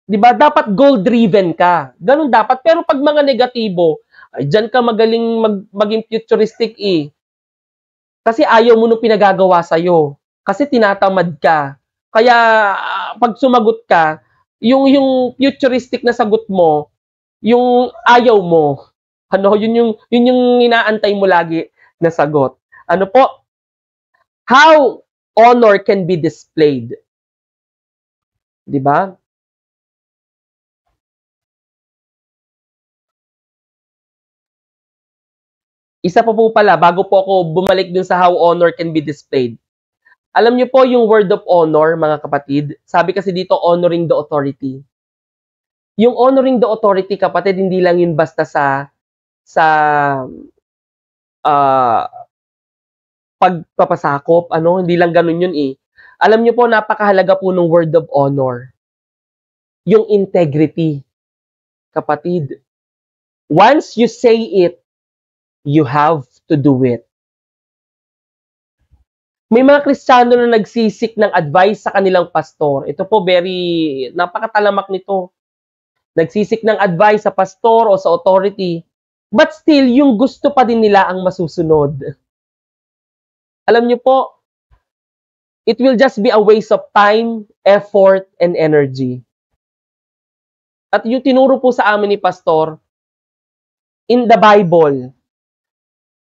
'Di ba? Dapat goal-driven ka. Ganun dapat. Pero pag mga negatibo, ay diyan ka magaling maging futuristic eh. Kasi ayaw mo nung pinagagawa sa'yo. Kasi tinatamad ka. Kaya pag sumagot ka, yung futuristic na sagot mo, yung ayaw mo. Ano, yun yung inaantay mo lagi na sagot. Ano po? How honor can be displayed. 'Di ba? Isa pa po pala, bago po ako bumalik dun sa how honor can be displayed. Alam niyo po yung word of honor, mga kapatid, sabi kasi dito, honoring the authority. Yung honoring the authority, kapatid, hindi lang yun basta sa pagpapasakop, ano, hindi lang ganun yun eh. Alam niyo po, napakahalaga po ng word of honor. Yung integrity, kapatid. Once you say it, you have to do it. May mga Kristiyano na nagsisik ng advice sa kanilang pastor. Ito po, napakatalamak nito. Nagsisik ng advice sa pastor o sa authority, but still, yung gusto pa din nila ang masusunod. Alam niyo po, it will just be a waste of time, effort, and energy. At yung tinuro po sa amin ni Pastor, in the Bible,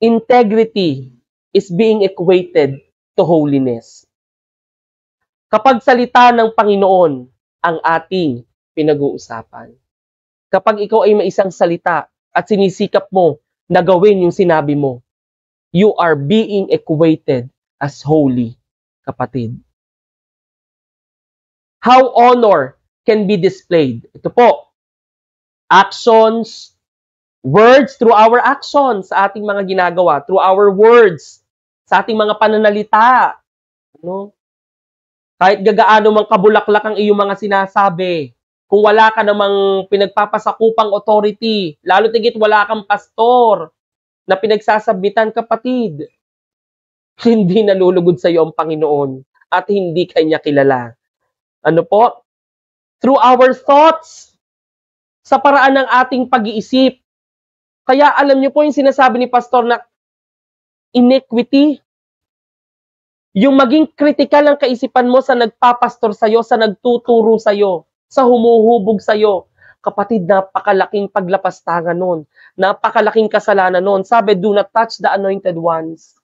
integrity is being equated to holiness. Kapag salita ng Panginoon ang ating pinag-uusapan, kapag ikaw ay may isang salita at sinisikap mo na gawin yung sinabi mo, you are being equated as holy, kapatid. How honor can be displayed? Ito po, actions, words, through our actions sa ating mga ginagawa, through our words, sa ating mga pananalita. No? Kahit gagaano mang kabulaklak ang iyong mga sinasabi, kung wala ka namang pinagpapasakupang authority, lalo tigit wala kang pastor na pinagsasabitan, kapatid, hindi nalulugod sa iyo ang Panginoon at hindi kanya kilala. Ano po? Through our thoughts, sa paraan ng ating pag-iisip. Kaya alam niyo po yung sinasabi ni Pastor na iniquity, yung maging critical ang kaisipan mo sa nagpapastor sa'yo, sa nagtuturo sa'yo, sa humuhubog sa'yo. Kapatid, napakalaking paglapastangan nun. Napakalaking kasalanan nun. Sabi, do not touch the anointed ones.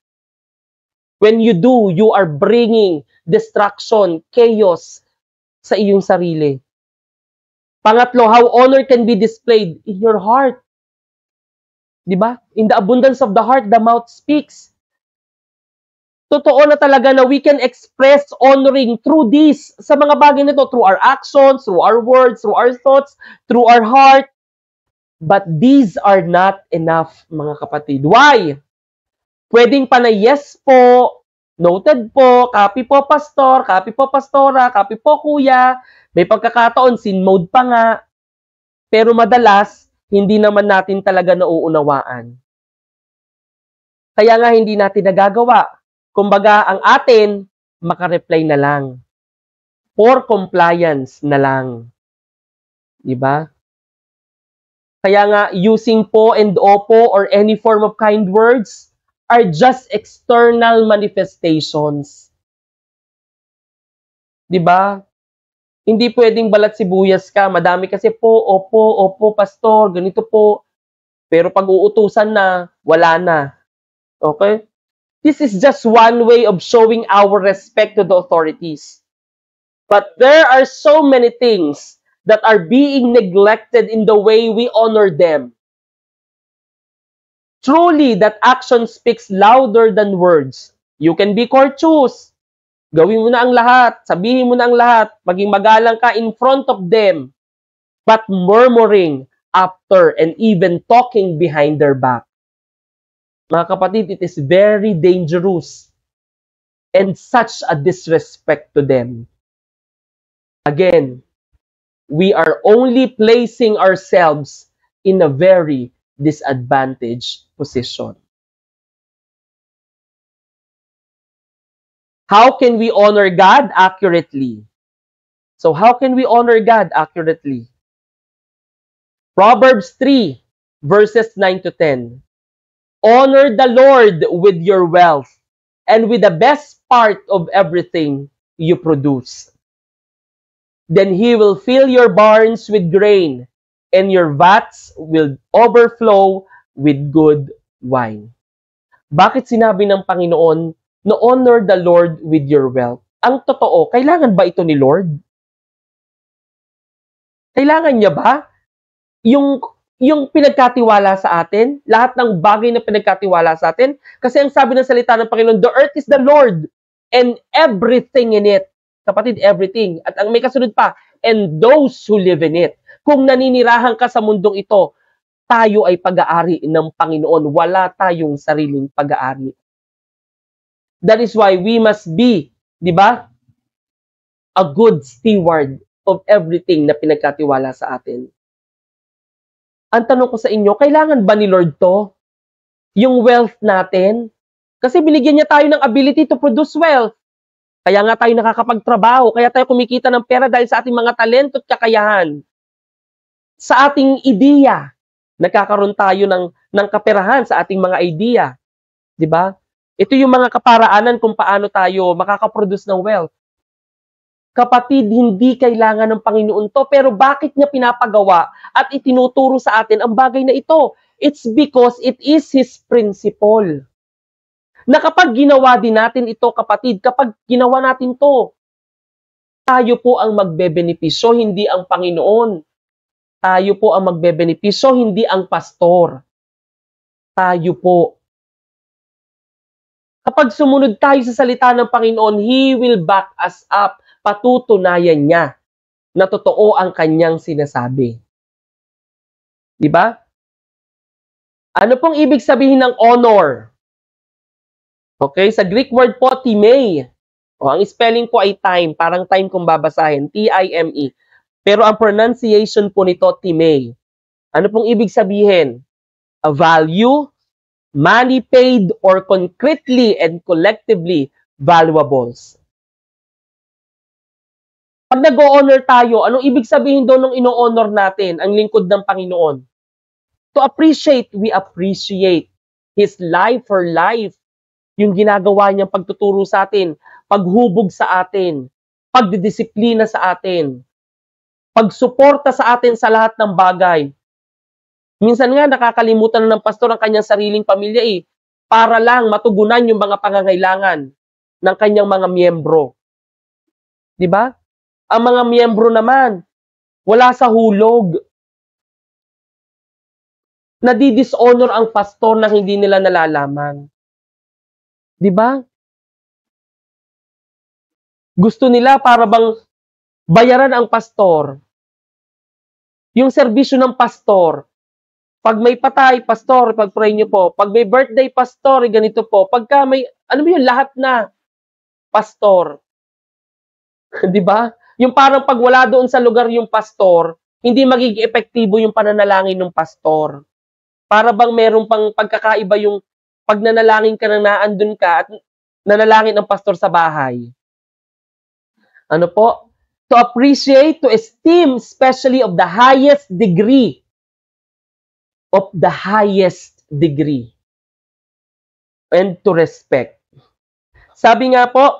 When you do, you are bringing destruction, chaos sa iyong sarili. Pangatlo, how honor can be displayed in your heart. Diba? In the abundance of the heart, the mouth speaks. Totoo na talaga na we can express honoring through this, sa mga bagay nito, through our actions, through our words, through our thoughts, through our heart. But these are not enough, mga kapatid. Why? Pwedeng pa na yes po, noted po, copy po pastor, copy po pastora, copy po kuya, may pagkakataon, sin mode pa nga. Pero madalas, hindi naman natin talaga nauunawaan. Kaya nga hindi natin nagagawa. Kumbaga, ang atin, makareply na lang. For compliance na lang. Diba? Kaya nga, using po and opo or any form of kind words are just external manifestations. Diba? Hindi pwedeng balat sibuyas ka. Madami kasi po, opo, pastor, ganito po. Pero pag uutusan na, wala na. Okay? This is just one way of showing our respect to the authorities. But there are so many things that are being neglected in the way we honor them. Truly, that action speaks louder than words. You can be courteous. Gawin mo na ang lahat. Sabihin mo na ang lahat. Maging magalang ka in front of them. But murmuring after and even talking behind their back. Mga kapatid, it is very dangerous and such a disrespect to them. Again, we are only placing ourselves in a very disadvantaged position. How can we honor God accurately? So how can we honor God accurately? Proverbs 3, verses 9 to 10. Honor the Lord with your wealth and with the best part of everything you produce. Then He will fill your barns with grain, and your vats will overflow with good wine. Bakit sinabi ng Panginoon na honor the Lord with your wealth? Ang totoo, kailangan ba ito ni Lord? Kailangan niya ba? Yung pinagkatiwala sa atin, lahat ng bagay na pinagkatiwala sa atin, kasi ang sabi ng salita ng Panginoon, the earth is the Lord and everything in it. Kapatid, everything. At ang may kasunod pa, and those who live in it. Kung naninirahan ka sa mundong ito, tayo ay pag-aari ng Panginoon. Wala tayong sariling pag-aari. That is why we must be, di ba, a good steward of everything na pinagkatiwala sa atin. Ang tanong ko sa inyo, kailangan ba ni Lord to? Yung wealth natin? Kasi binigyan niya tayo ng ability to produce wealth. Kaya nga tayo nakakapagtrabaho, kaya tayo kumikita ng pera dahil sa ating mga talento at kakayahan. Sa ating ideya, nagkakaroon tayo ng kaperahan sa ating mga idea. Diba? Ito yung mga kaparaanan kung paano tayo makakaproduce ng wealth. Kapatid, hindi kailangan ng Panginoon to. Pero bakit niya pinapagawa at itinuturo sa atin ang bagay na ito? It's because it is His principle. Na kapag ginawa din natin ito, kapatid, kapag ginawa natin to, tayo po ang magbebenepisyo, hindi ang Panginoon. Tayo po ang magbebenepisyo, hindi ang pastor. Tayo po. Kapag sumunod tayo sa salita ng Panginoon, He will back us up. Patutunayan niya na totoo ang kanyang sinasabi. Di ba? Ano pong ibig sabihin ng honor? Okay, sa Greek word po, time. Ang spelling po ay time, parang time kung babasahin, T-I-M-E. Pero ang pronunciation po nito, time. Ano pong ibig sabihin? A value, money paid, or concretely and collectively valuables. Pag nag-o-honor tayo, anong ibig sabihin doon ng ino-honor natin, ang lingkod ng Panginoon? To appreciate, we appreciate His life, her life, yung ginagawa niyang pagtuturo sa atin, paghubog sa atin, pagdidisiplina sa atin, pagsuporta sa atin sa lahat ng bagay. Minsan nga nakakalimutan na ng pastor ang kanyang sariling pamilya para lang matugunan yung mga pangangailangan ng kanyang mga miyembro. Di ba? Ang mga miyembro naman, wala sa hulog. Nadidishonor ang pastor na hindi nila nalalaman. Di ba? Gusto nila para bang bayaran ang pastor. Yung serbisyo ng pastor. Pag may patay, pastor, pag-pray niyo po. Pag may birthday, pastor, ganito po. Pagka may, ano ba yun, lahat na, pastor. Di ba? Yung parang pag wala doon sa lugar yung pastor, hindi magiging epektibo yung pananalangin ng pastor. Para bang meron pang pagkakaiba yung pag nanalangin ka nang naandun ka at nanalangin ang pastor sa bahay. Ano po? To appreciate, to esteem, especially of the highest degree. Of the highest degree. And to respect. Sabi nga po,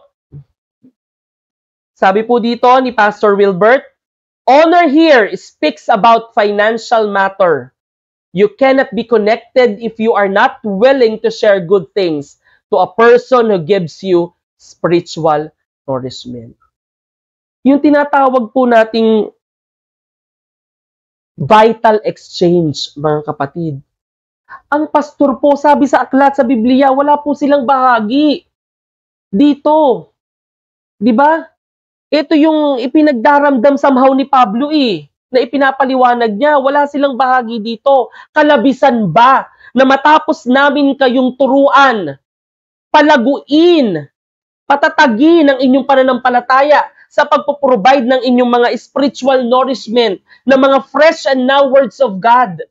sabi po dito ni Pastor Wilbert, honor here speaks about financial matter. You cannot be connected if you are not willing to share good things to a person who gives you spiritual nourishment. Yung tinatawag po nating vital exchange, mga kapatid. Ang pastor po, sabi sa aklat sa Biblia, wala po silang bahagi dito. Di ba? Ito yung ipinagdaramdam somehow ni Pablo na ipinapaliwanag niya, wala silang bahagi dito. Kalabisan ba na matapos namin kayong turuan, palaguin, patatagin ang inyong pananampalataya sa pagpo-provide ng inyong mga spiritual nourishment, ng mga fresh and now words of God.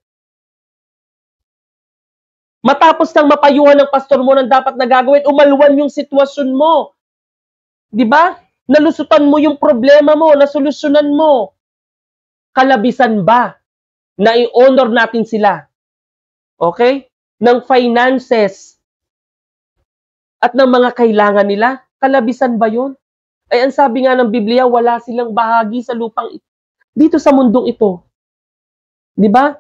Matapos nang mapayuhan ng pastor mo ng dapat na gagawin, umalwan yung sitwasyon mo. Di ba? Nalusutan mo yung problema mo, nasolusyonan mo. Kalabisan ba na i-honor natin sila? Okay? Ng finances at ng mga kailangan nila? Kalabisan ba yun? Ay, ang sabi nga ng Biblia, wala silang bahagi sa lupang dito sa mundong ito. Di ba?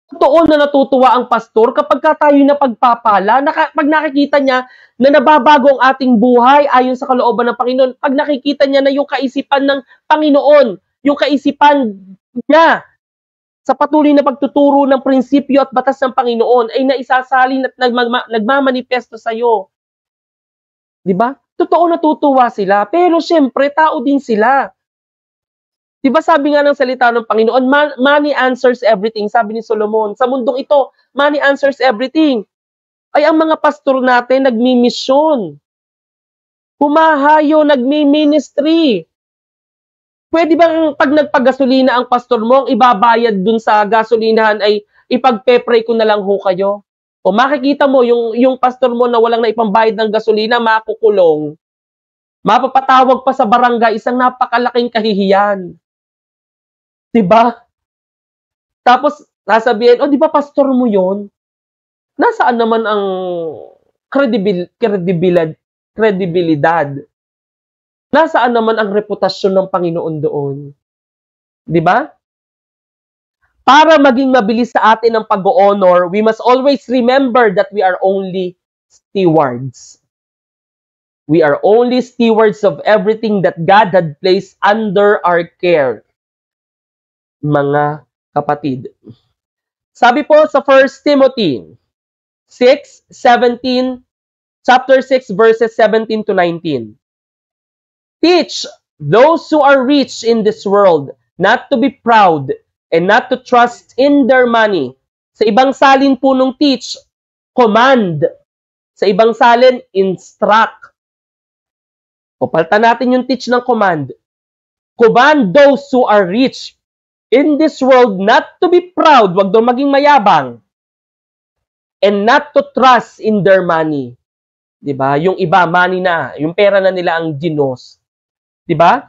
Totoo na natutuwa ang pastor kapag tayo na pagpapala, pag nakikita niya na nababago ang ating buhay ayon sa kalooban ng Panginoon, pag nakikita niya na yung kaisipan ng Panginoon, yung kaisipan niya sa patuloy na pagtuturo ng prinsipyo at batas ng Panginoon ay naisasalin at nagmamanifesto sa iyo. Di ba? Totoo natutuwa sila, pero syempre tao din sila. Di ba sabi nga ng salita ng Panginoon, money answers everything, sabi ni Solomon. Sa mundong ito, money answers everything. Ay ang mga pastor natin nagmi-mission. Humahayo, nagmi-ministry. Pwede bang pag nagpagasolina ang pastor mo, ang ibabayad dun sa gasolinahan ay ipagpe-pray ko na lang ho kayo? O makikita mo, yung pastor mo na walang naipambayad ng gasolina, makukulong. Mapapatawag pa sa barangay, isang napakalaking kahihiyan. Diba? Tapos, sasabihin, di ba pastor mo yon? Nasaan naman ang kredibilidad? Nasaan naman ang reputasyon ng Panginoon doon? 'Di ba? Para maging mabilis sa atin ang pag-honor, we must always remember that we are only stewards. We are only stewards of everything that God had placed under our care. Mga kapatid. Sabi po sa 1 Timothy 6:17, chapter 6 verses 17 to 19. Teach those who are rich in this world not to be proud and not to trust in their money. Sa ibang salin po nung teach, command. Sa ibang salin, instruct. O palta natin yung teach ng command. Command those who are rich in this world not to be proud, wag daw maging mayabang, and not to trust in their money. 'Di ba? Yung iba, money na, yung pera na nila ang ginos. 'Di ba?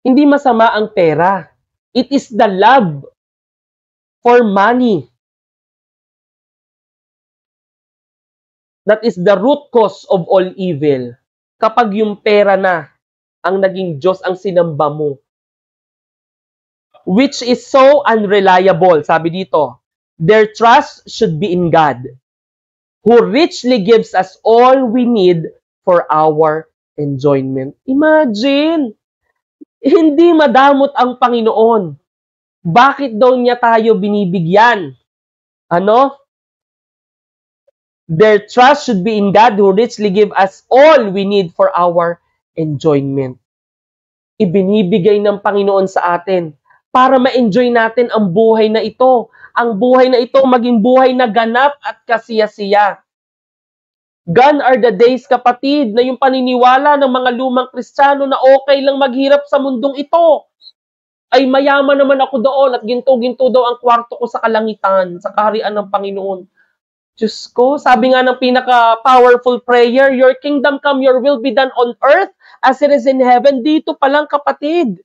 Hindi masama ang pera. It is the love for money that is the root cause of all evil. Kapag yung pera na ang naging Diyos ang sinamba mo, which is so unreliable, sabi dito, their trust should be in God, who richly gives us all we need for our enjoyment. Imagine, hindi madamot ang Panginoon. Bakit daw niya tayo binibigyan? Ano? Their trust should be in God who richly give us all we need for our enjoyment. Ibinibigay ng Panginoon sa atin para ma-enjoy natin ang buhay na ito. Ang buhay na ito maging buhay na ganap at kasiya-siya. Gone are the days, kapatid, na yung paniniwala ng mga lumang Kristiyano na okay lang maghirap sa mundong ito. Ay mayaman naman ako doon at ginto-ginto daw ang kwarto ko sa kalangitan, sa kaharian ng Panginoon. Diyos ko, sabi nga ng pinaka-powerful prayer, your kingdom come, your will be done on earth as it is in heaven. Dito pa lang, kapatid.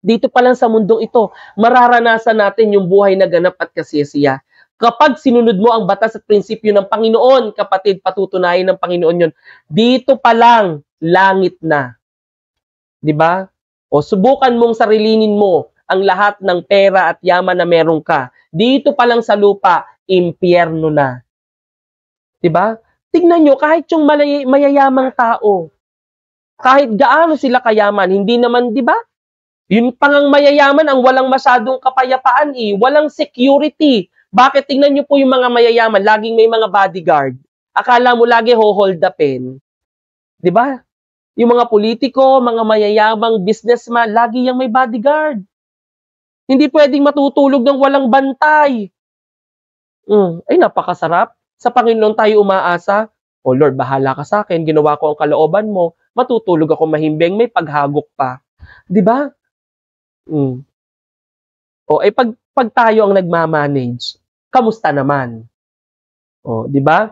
Dito pa lang sa mundong ito, mararanasan natin yung buhay na ganap at kasiyasiya. Kapag sinunod mo ang batas at prinsipyo ng Panginoon, kapatid, patutunayan ng Panginoon yun. Dito pa lang, langit na. 'Di ba? O subukan mong sarilinin mo ang lahat ng pera at yaman na meron ka. Dito pa lang sa lupa, impyerno na. 'Di ba? Tignan nyo, kahit yung mayayamang tao, kahit gaano sila kayaman, hindi naman, 'di ba? Yun pang mayayaman ang walang masyadong kapayapaan walang security. Bakit? Tingnan nyo po yung mga mayayaman, laging may mga bodyguard. Akala mo lagi hold upin. 'Di ba? Yung mga politiko, mga mayayamang businessman, lagi yang may bodyguard. Hindi pwedeng matutulog ng walang bantay. Ay, napakasarap. Sa Panginoon tayo umaasa. O Lord, bahala ka sa akin. Ginawa ko ang kalooban mo. Matutulog ako mahimbing. May paghagok pa. 'Di ba? O, ay pag tayo ang nagmamanage, kamusta naman? O, 'di ba?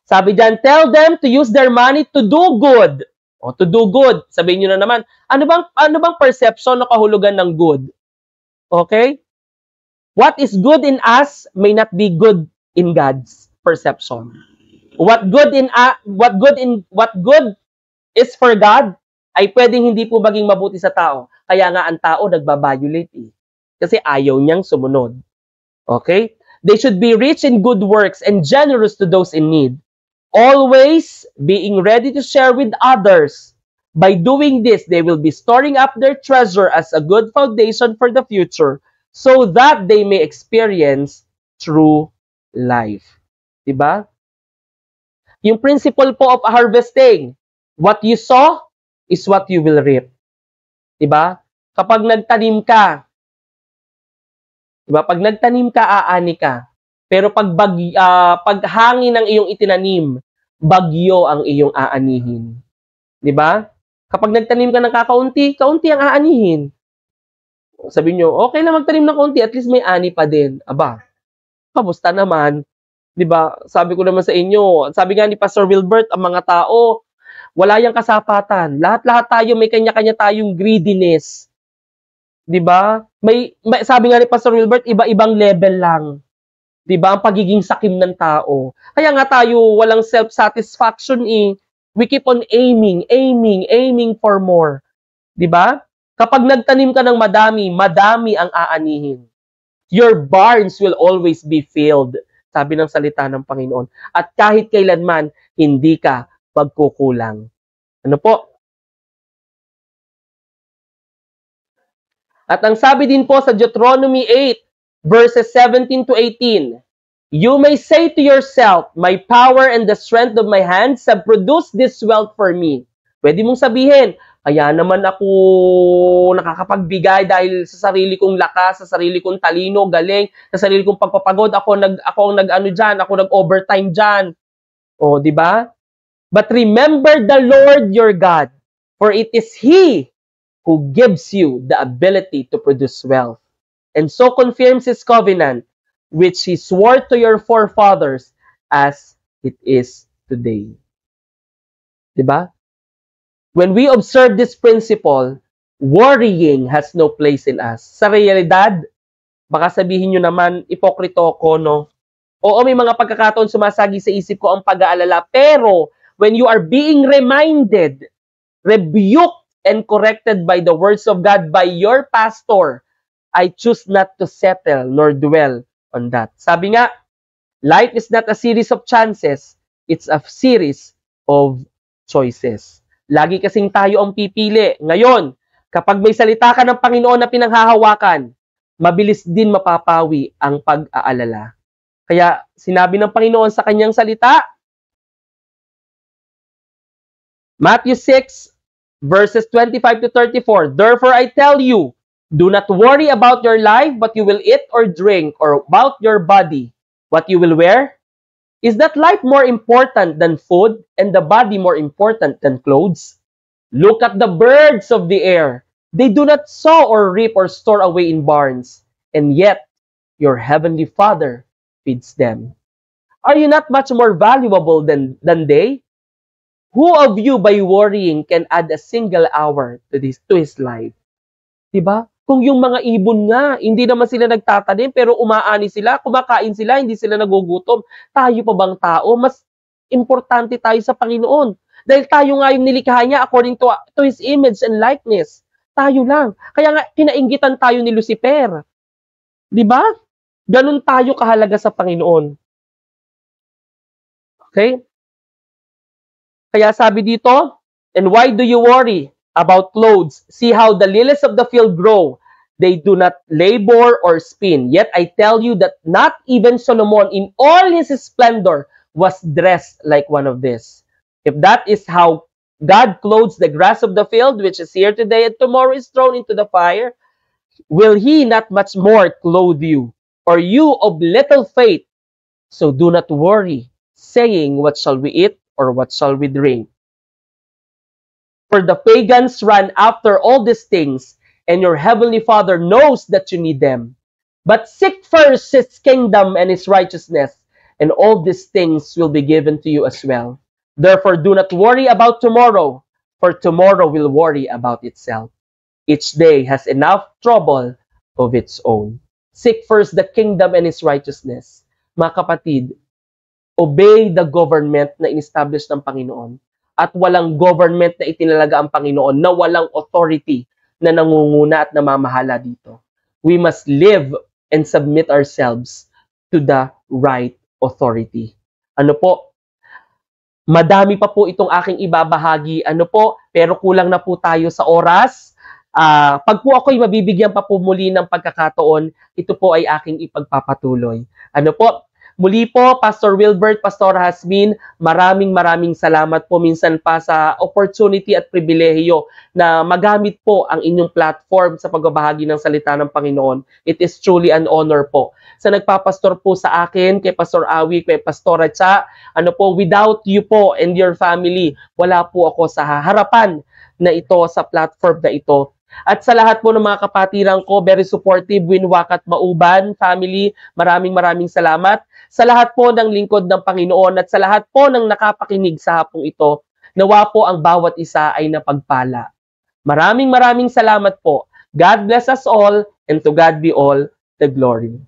Sabi diyan, tell them to use their money to do good. O, to do good. Sabihin niyo na naman, ano bang perception o kahulugan ng good? Okay? What is good in us may not be good in God's perception. What good is for God ay pwedeng hindi po maging mabuti sa tao. Kaya nga ang tao nagbabiolate kasi ayaw niyang sumunod. Okay? They should be rich in good works and generous to those in need. Always being ready to share with others. By doing this, they will be storing up their treasure as a good foundation for the future so that they may experience true life. Diba? Yung principle po of harvesting, what you sow is what you will reap. Diba? Kapag nagtanim ka, diba? Pag nagtanim ka, aani ka. Pero pag hangin ang iyong itinanim, bagyo ang iyong aanihin. 'Di ba? Kapag nagtanim ka ng kakaunti, kaunti ang aanihin. Sabi nyo, okay lang magtanim ng kaunti, at least may ani pa din. Aba, kamusta naman? 'Di ba? Sabi ko naman sa inyo, sabi nga ni Pastor Wilbert, ang mga tao, wala yang kasapatan. Lahat-lahat tayo may kanya-kanya tayong greediness. 'Di ba? May sabi nga ni Pastor Wilbert, iba-ibang level lang. 'Di ba? Ang pagiging sakim ng tao. Kaya nga tayo walang self-satisfaction eh. We keep on aiming for more. 'Di ba? Kapag nagtanim ka ng madami, madami ang aanihin. Your barns will always be filled, sabi ng salita ng Panginoon. At kahit kailanman, hindi ka magkukulang. Ano po? At ang sabi din po sa Deuteronomy 8, verses 17 to 18, you may say to yourself, my power and the strength of my hands have produced this wealth for me. Pwede mong sabihin, kaya naman ako nakakapagbigay dahil sa sarili kong lakas, sa sarili kong talino, galing, sa sarili kong pagpapagod, ako ang nag-overtime diyan. O, di ba? But remember the Lord your God, for it is He who gives you the ability to produce wealth, and so confirms His covenant, which He swore to your forefathers as it is today. Diba? When we observe this principle, worrying has no place in us. Sa realidad, baka sabihin nyo naman, ipokrito ako, no? Oo, may mga pagkakataon sumasagi sa isip ko ang pag-aalala, pero when you are being reminded, rebuked, and corrected by the words of God, by your pastor, I choose not to settle nor dwell on that. Sabi nga, life is not a series of chances, it's a series of choices. Lagi kasing tayo ang pipili. Ngayon, kapag may salita ka ng Panginoon na pinanghahawakan, mabilis din mapapawi ang pag-aalala. Kaya sinabi ng Panginoon sa kanyang salita, Matthew 6, verses 25 to 34, therefore I tell you, do not worry about your life, what you will eat or drink, or about your body, what you will wear. Is that life more important than food, and the body more important than clothes? Look at the birds of the air. They do not sow or reap or store away in barns, and yet your heavenly Father feeds them. Are you not much more valuable than they? Who of you by worrying can add a single hour to his life? Diba? Kung yung mga ibon nga, hindi naman sila nagtatanim, pero umaani sila, kumakain sila, hindi sila nagugutom. Tayo pa bang tao? Mas importante tayo sa Panginoon. Dahil tayo nga yung nilikha niya according to His image and likeness. Tayo lang. Kaya nga, kinainggitan tayo ni Lucifer. Diba? Ganun tayo kahalaga sa Panginoon. Okay? Kaya sabi dito, and why do you worry about clothes? See how the lilies of the field grow. They do not labor or spin. Yet I tell you that not even Solomon in all his splendor was dressed like one of these. If that is how God clothes the grass of the field, which is here today and tomorrow is thrown into the fire, will He not much more clothe you? Or you of little faith? So do not worry, saying, what shall we eat? Or what shall we drink? For the pagans run after all these things, and your heavenly Father knows that you need them. But seek first His kingdom and His righteousness, and all these things will be given to you as well. Therefore, do not worry about tomorrow, for tomorrow will worry about itself. Each day has enough trouble of its own. Seek first the kingdom and His righteousness. Mga kapatid, obey the government na in-establish ng Panginoon. At walang government na itinalaga ang Panginoon na walang authority na nangunguna at namamahala dito. We must live and submit ourselves to the right authority. Ano po? Madami pa po itong aking ibabahagi. Ano po? Pero kulang na po tayo sa oras. Pag po ako'y mabibigyan pa po muli ng pagkakataon, ito po ay aking ipagpapatuloy. Ano po? Muli po, Pastor Wilbert, Pastor Hasmin, maraming salamat po minsan pa sa opportunity at pribilehiyo na magamit po ang inyong platform sa pagbabahagi ng salita ng Panginoon. It is truly an honor po. Sa nagpapastor po sa akin, kay Pastor Awi, kay Pastor Atsa, ano po, without you po and your family, wala po ako sa harapan na ito, sa platform na ito. At sa lahat po ng mga kapatiran ko, very supportive, Winwak at Mauban family, maraming salamat. Sa lahat po ng lingkod ng Panginoon at sa lahat po ng nakapakinig sa hapong ito, nawa po ang bawat isa ay napagpala. Maraming salamat po. God bless us all, and to God be all the glory.